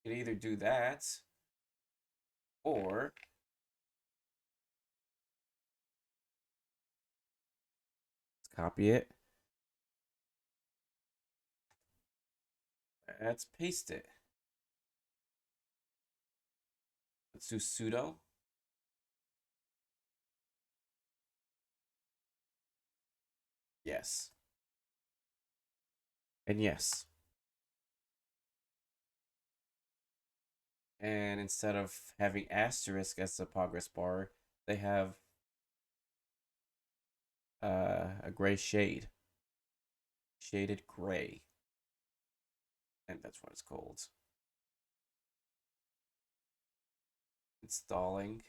You can either do that or let's copy it. Let's paste it. Let's do sudo. Yes. And yes. And instead of having asterisk as the progress bar, they have a gray shade, shaded gray, and that's what it's called. Installing.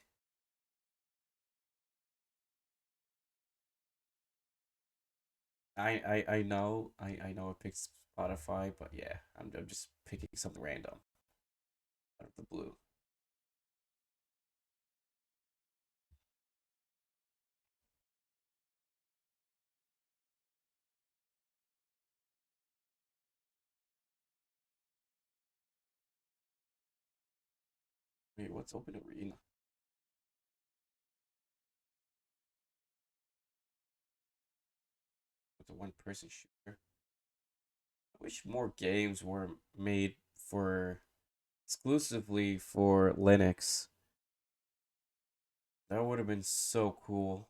I know it picks Spotify, but yeah, I'm just picking something random out of the blue. Wait, what's Open Arena? It's a one-person shooter. I wish more games were made for exclusively for Linux. That would have been so cool.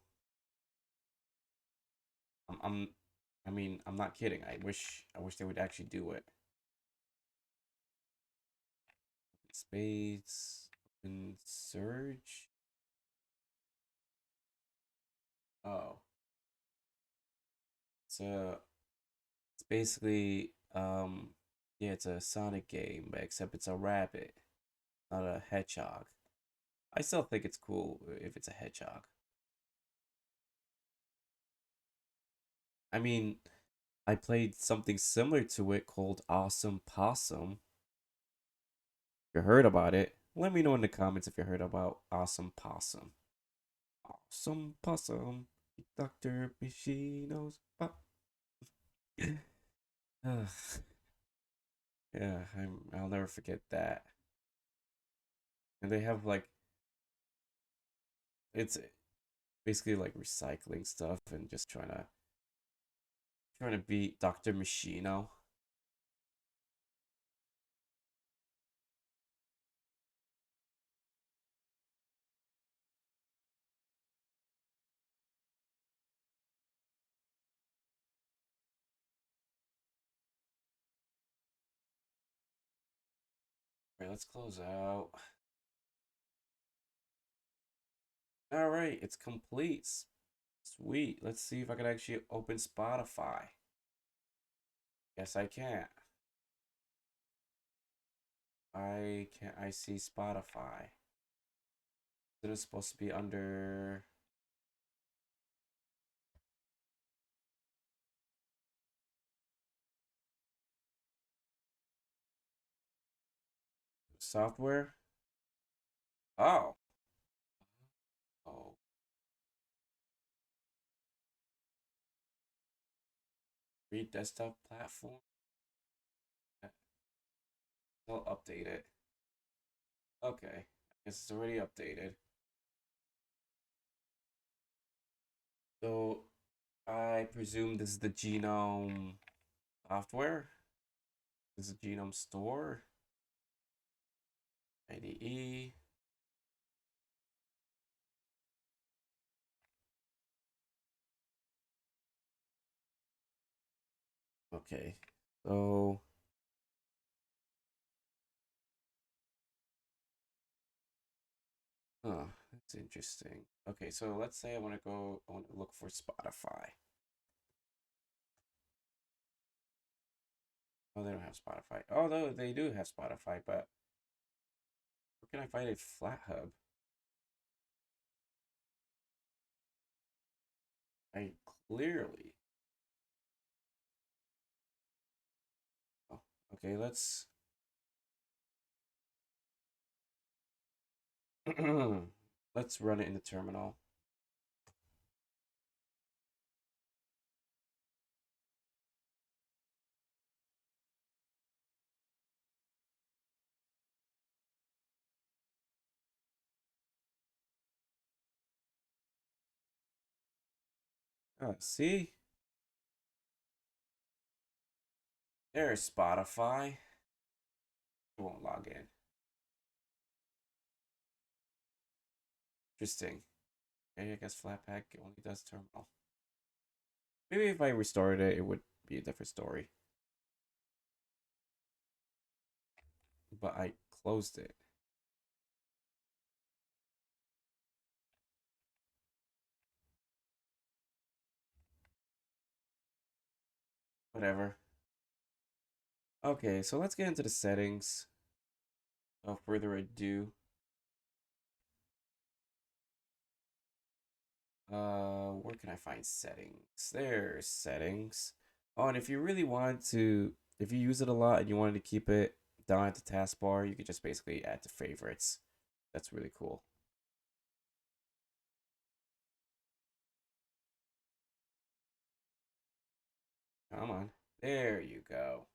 I'm I mean, I'm not kidding. I wish they would actually do it. Spades and Surge. Oh, so it's basically yeah, it's a Sonic game, but except it's a rabbit, not a hedgehog. I still think it's cool if it's a hedgehog. I mean, I played something similar to it called Awesome Possum. If you heard about it, let me know in the comments if you heard about Awesome Possum. Awesome Possum, Dr. Machino's pop. Yeah, I'll never forget that. And they have like it's basically like recycling stuff and just trying to beat Dr. Machino. All right, let's close out. All right, it's complete. Sweet. Let's see if I can actually open Spotify. Yes, I can. I see Spotify. It is supposed to be under software. Oh. Oh. Free desktop platform. I'll update it. Okay. I guess it's already updated. So I presume this is the genome software. This is Genome Store. IDE. Okay. So that's interesting. Okay, so let's say I want to look for Spotify. Oh, they don't have Spotify. Although they do have Spotify, but where can I find a flat hub? I clearly. Oh, okay, let's run it in the terminal. See? There's Spotify. It won't log in. Interesting. Okay, I guess Flatpak only does terminal. Maybe if I restored it, it would be a different story. But I closed it. Whatever. Okay, so let's get into the settings. Without further ado, where can I find settings? There's settings. Oh, and if you really want to, if you use it a lot and you wanted to keep it down at the taskbar, you could just basically add to favorites. That's really cool. Come on. There you go.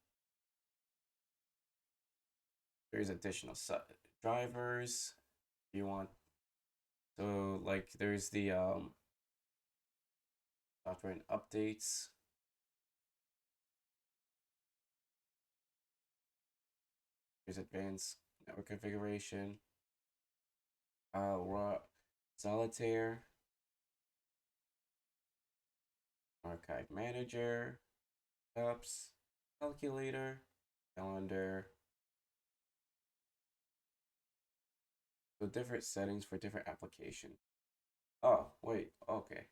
There's additional drivers. You want so like there's the software and updates. There's advanced network configuration. Raw solitaire. Archive manager. Apps. Calculator. Calendar. So different settings for different applications. Oh, wait. Okay.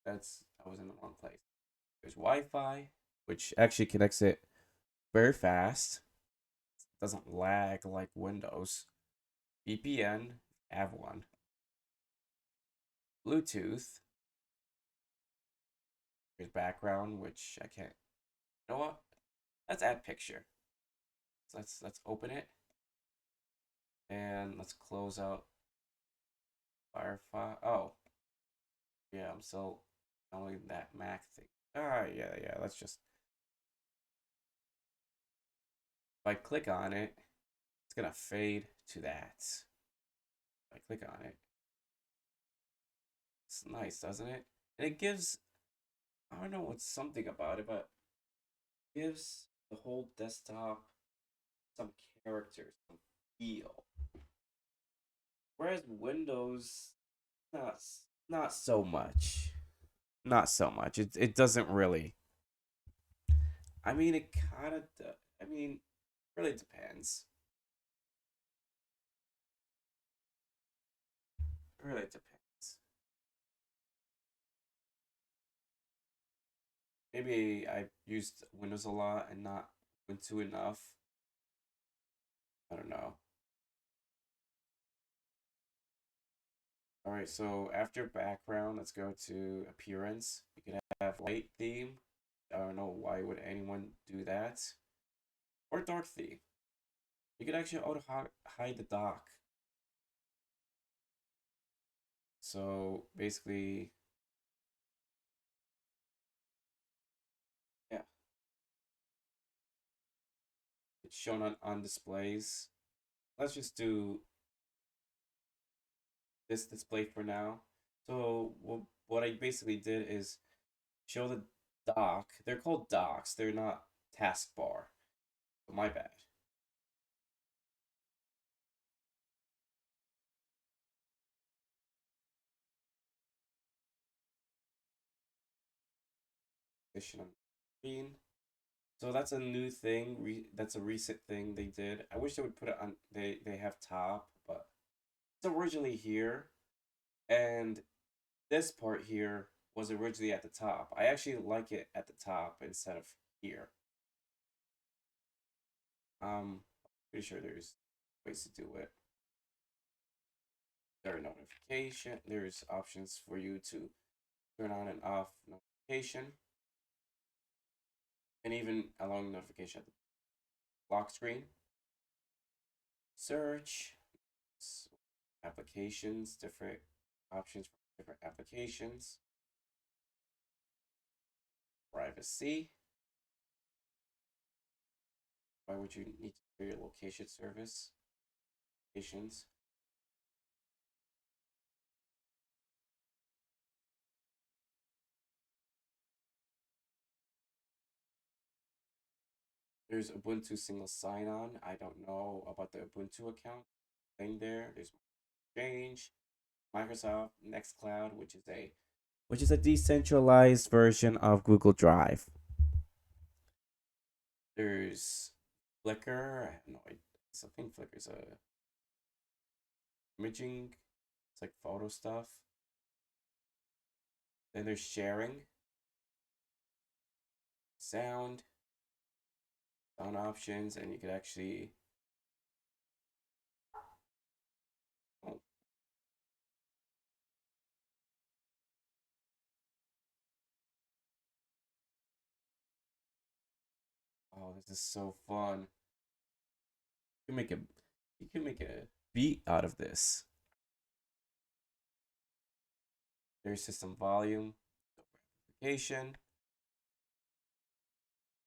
I was in the wrong place. There's Wi-Fi, which actually connects it very fast. Doesn't lag like Windows. VPN, have one. Bluetooth. There's background, which I can't. You know what? Let's add picture. So let's open it and let's close out Firefox. Oh, yeah, I'm still downloading that Mac thing. Yeah. Let's just. If I click on it, it's gonna fade to that. If I click on it, it's nice, doesn't it? And it gives. I don't know what's something about it, but it gives the whole desktop some character, some feel. Whereas Windows, not not so much. Not so much. It doesn't really. I mean, it kind of. I mean, really depends. It really depends. Maybe I used Windows a lot and not Ubuntu enough. I don't know. All right, so after background, let's go to appearance. You could have light theme. I don't know why would anyone do that. Or dark theme. You could actually auto hide the dock. So basically, yeah, it's shown on displays. Let's just do this display for now. So what I basically did is show the dock. They're called docks. They're not taskbar. My bad. Position on the screen. So that's a new thing. That's a recent thing they did. I wish they would put it on. They have top, but it's originally here, and this part here was originally at the top. I actually like it at the top instead of here. Pretty sure there's ways to do it. There are notification. There's options for you to turn on and off notification, and even allowing notification at the lock screen. Search, applications, different options for different applications. Privacy. Why would you need to clear your location service? Locations. There's Ubuntu single sign-on. I don't know about the Ubuntu account thing there. There's Exchange, Microsoft, Nextcloud, which is a decentralized version of Google Drive. There's Flickr. I have no idea. Something Flickr's a imaging. It's like photo stuff. Then there's sharing, sound, sound options, and you could actually. Oh, oh, this is so fun. You can make a you can make a beat out of this. There's system volume, amplification.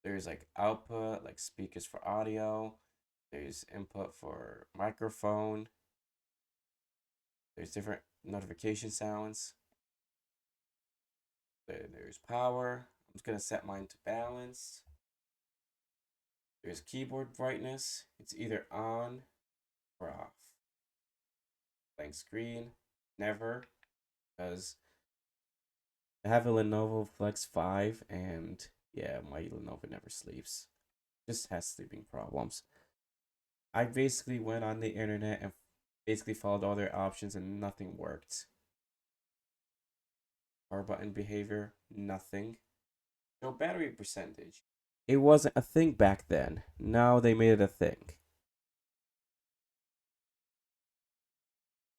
There's like output, like speakers for audio. There's input for microphone. There's different notification sounds. There's power. I'm just gonna set mine to balance. There's keyboard brightness. It's either on or off. Blank screen. Never, because I have a Lenovo Flex 5 and yeah, my Lenovo never sleeps. Just has sleeping problems. I basically went on the internet and basically followed all their options and nothing worked. Power button behavior, nothing. No battery percentage. It wasn't a thing back then. Now they made it a thing.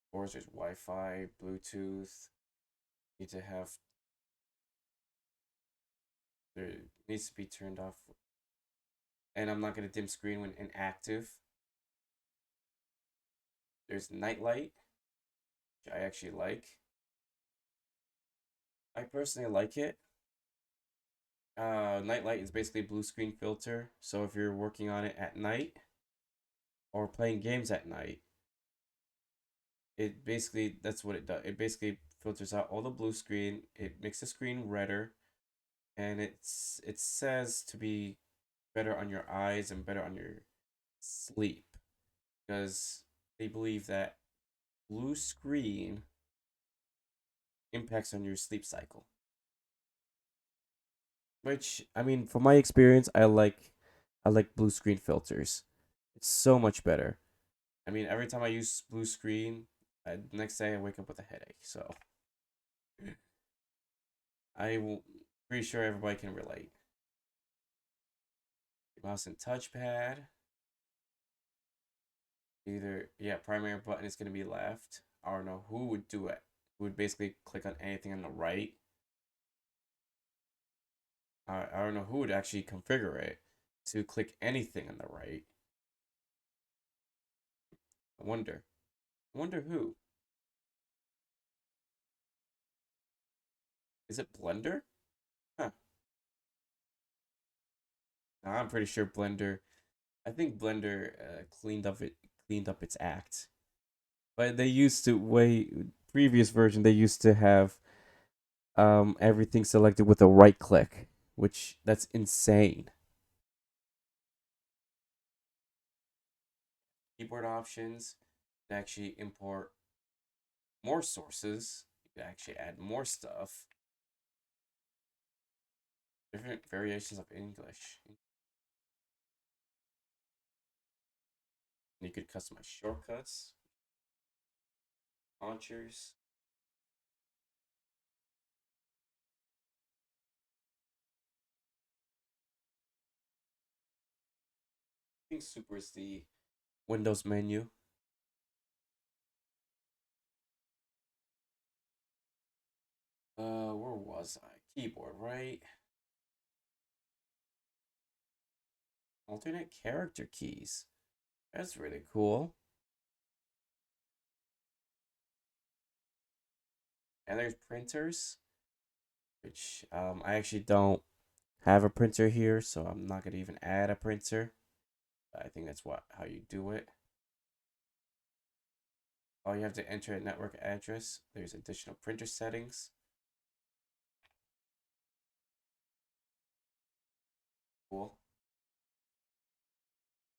Of course, there's Wi-Fi, Bluetooth. Need to have there needs to be turned off, and I'm not gonna dim screen when inactive. There's nightlight, which I actually like. I personally like it. Nightlight is basically a blue screen filter. So if you're working on it at night or playing games at night, it basically that's what it does. It basically filters out all the blue screen. It makes the screen redder, and it says to be better on your eyes and better on your sleep because they believe that blue screen impacts on your sleep cycle. Which I mean, from my experience, I like blue screen filters. It's so much better. I mean, every time I use blue screen, next day I wake up with a headache. So I will pretty sure everybody can relate. Mouse and touchpad. Either yeah, primary button is gonna be left. I don't know who would do it. Who would basically click on anything on the right. I don't know who would actually configure it to click anything on the right. I wonder. I wonder who. Is it Blender? Huh. Nah, I'm pretty sure Blender. I think Blender cleaned up its act. But they used to way previous version. They used to have everything selected with a right click, which that's insane. keyboard options. You can actually import more sources. You can actually add more stuff. Different variations of English. You could customize shortcuts, launchers. I think super is the Windows menu. Where was I? Keyboard, right? Alternate character keys. That's really cool. And there's printers, which I actually don't have a printer here, so I'm not gonna even add a printer. I think that's how you do it. Oh, you have to enter a network address. There's additional printer settings. Cool.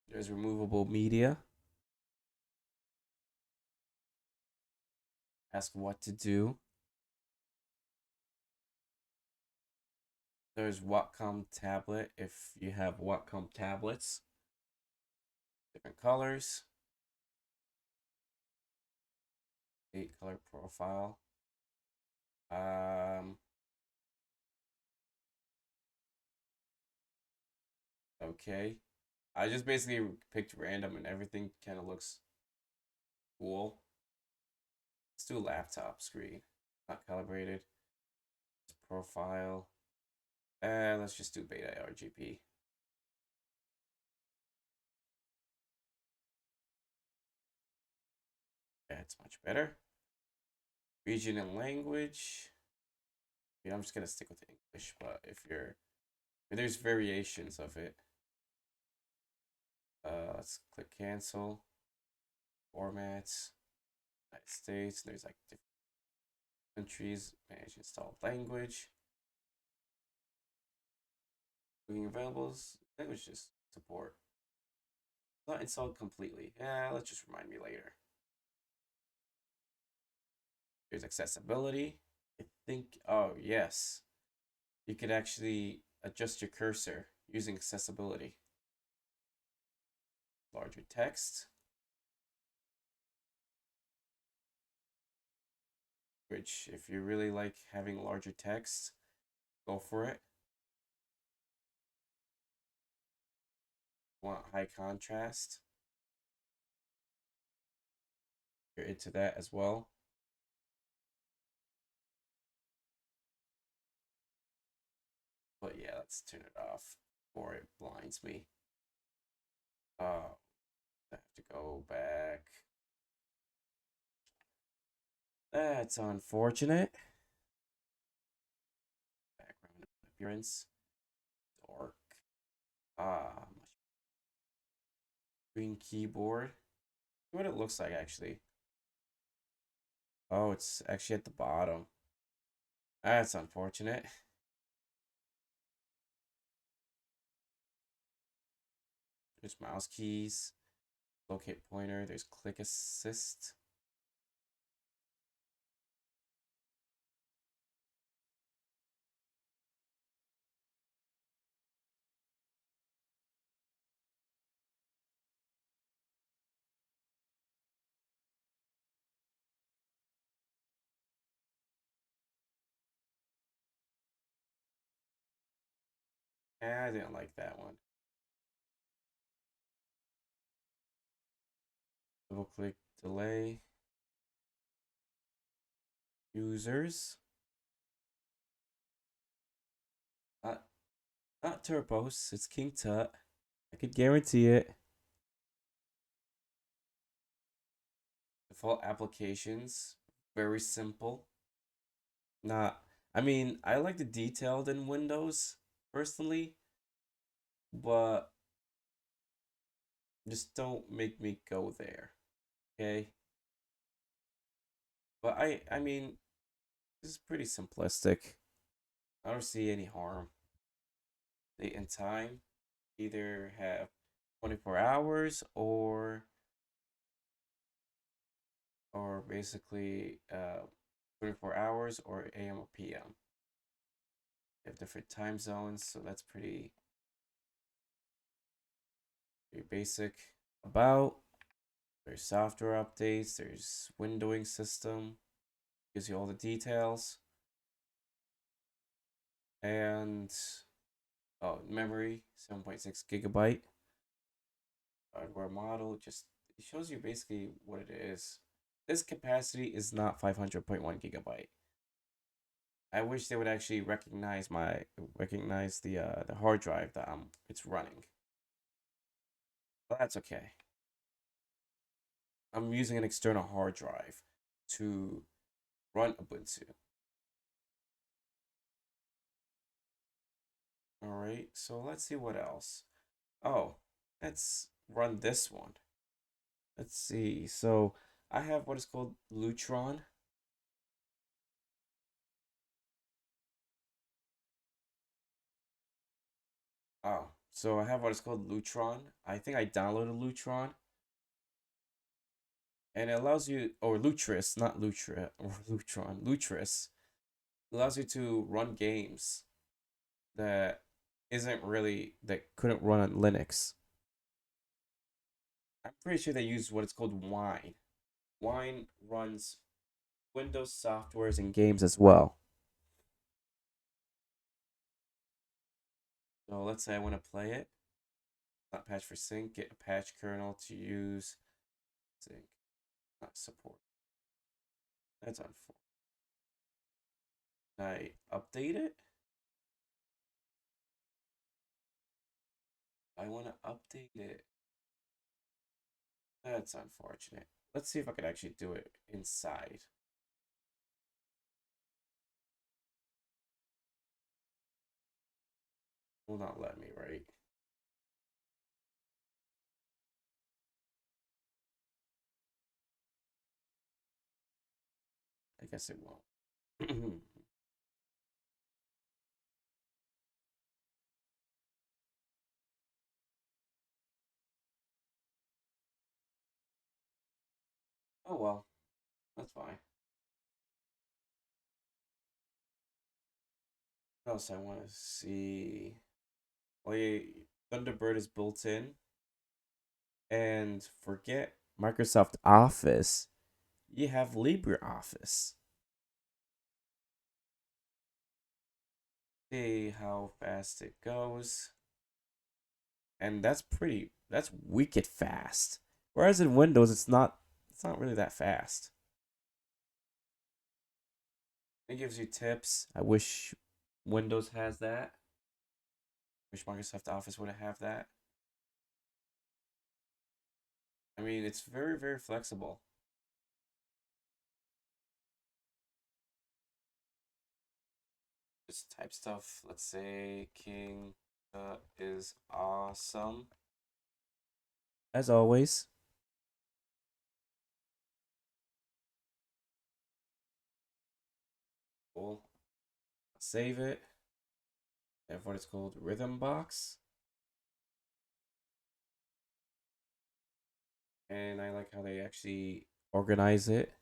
There's removable media. Ask what to do. There's Wacom tablet if you have Wacom tablets. Different colors. 8-color profile. Okay. I just basically picked random and everything kind of looks cool. Let's do laptop screen. Not calibrated. Profile. Let's just do beta RGB. That's much better. Region and language. Yeah, I'm just gonna stick with English, but there's variations of it. Let's click cancel. Formats. United States. There's like different countries. Manage installed language. Cooking availables. Languages support. Not installed completely. Yeah, let's just remind me later. There's accessibility. I think, oh, yes. You could actually adjust your cursor using accessibility. Larger text. Which, if you really like having larger text, go for it. Want high contrast? You're into that as well. But yeah, let's turn it off before it blinds me. Oh, I have to go back. That's unfortunate. Background appearance. Dark. Ah, green keyboard. See what it looks like actually. Oh, it's actually at the bottom. That's unfortunate. There's mouse keys. Locate pointer. There's click assist. I didn't like that one. Double click delay. Users. Not not Turbos. It's King Tut. I could guarantee it. Default applications. Very simple. Not. I mean, I like the detailed in Windows personally, but just don't make me go there. Okay. But I mean, this is pretty simplistic. I don't see any harm. Date and time either have 24 hours or or basically 24 hours or AM or PM. They have different time zones, so that's pretty basic. About there's software updates, there's windowing system, gives you all the details, and oh, memory 7.6 gigabyte. Hardware model just it shows you basically what it is. This capacity is not 500.1 gigabyte. I wish they would actually recognize the hard drive that it's running. But that's okay. I'm using an external hard drive to run Ubuntu. All right, so let's see what else. Oh, let's run this one. Let's see. So I have what is called Lutron. Oh, so I have what is called Lutron. I think I downloaded Lutron, and it allows you, or Lutris, not Lutra, or Lutron, Lutris, allows you to run games that that couldn't run on Linux. I'm pretty sure they use what is called Wine. Wine runs Windows softwares and games as well. So let's say I want to play it. Not patch for sync. Get a patch kernel to use sync. Not support. That's unfortunate. I update it. I want to update it. That's unfortunate. Let's see if I can actually do it inside. Will not let me, right? I guess it won't. Oh well, that's fine. What else I want to see? Well, yeah, Thunderbird is built in, and forget Microsoft Office. You have LibreOffice. See how fast it goes, and that's wicked fast. Whereas in Windows, it's not really that fast. It gives you tips. I wish Windows has that. Wish Microsoft Office would have that. I mean, it's very, very flexible. Just type stuff. Let's say King is awesome. As always. Cool. Save it. Have what it's called Rhythm Box. And I like how they actually organize it.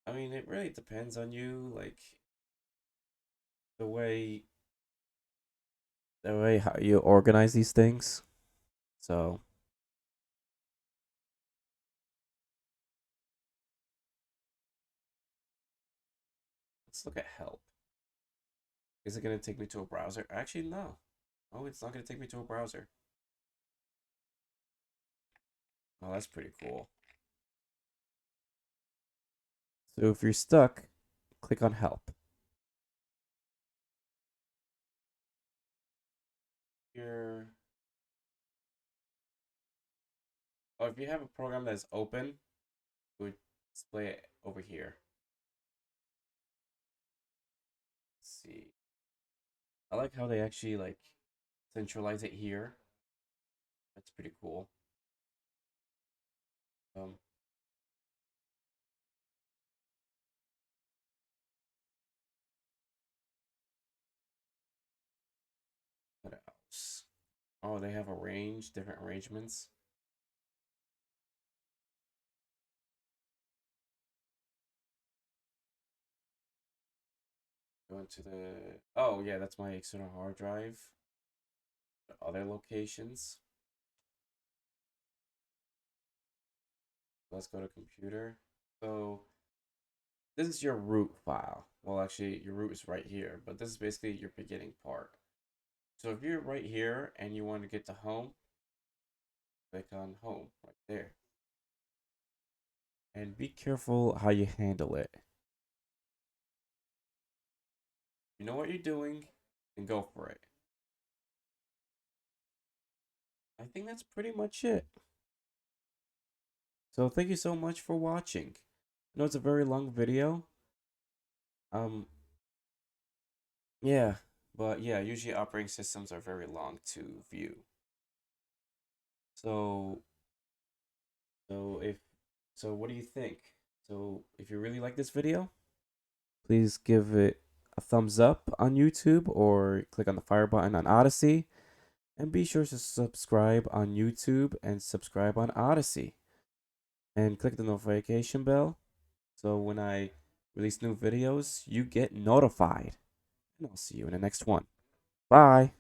I mean, it really depends on you, like the way how you organize these things. So let's look at help. Is it gonna take me to a browser? Actually, no. Oh, it's not gonna take me to a browser. Oh, that's pretty cool. So if you're stuck, click on help. Here, oh, if you have a program that's open, it would display it over here. Let's see. I like how they actually like centralize it here. That's pretty cool. Um, what else? Oh, they have different arrangements. Go into the. Oh, yeah, that's my external hard drive. Other locations. Let's go to computer. So this is your root file. Well, actually, your root is right here, but this is basically your beginning part. So if you're right here and you want to get to home, click on home right there. And be careful how you handle it. You know what you're doing, and go for it. I think that's pretty much it. So thank you so much for watching. I know it's a very long video. Um, yeah, but yeah, usually operating systems are very long to view. So, so if, so what do you think? So if you really like this video, please give it a thumbs up on YouTube or click on the fire button on Odyssey. And be sure to subscribe on YouTube and subscribe on Odyssey. And click the notification bell so when I release new videos, you get notified. And I'll see you in the next one. Bye.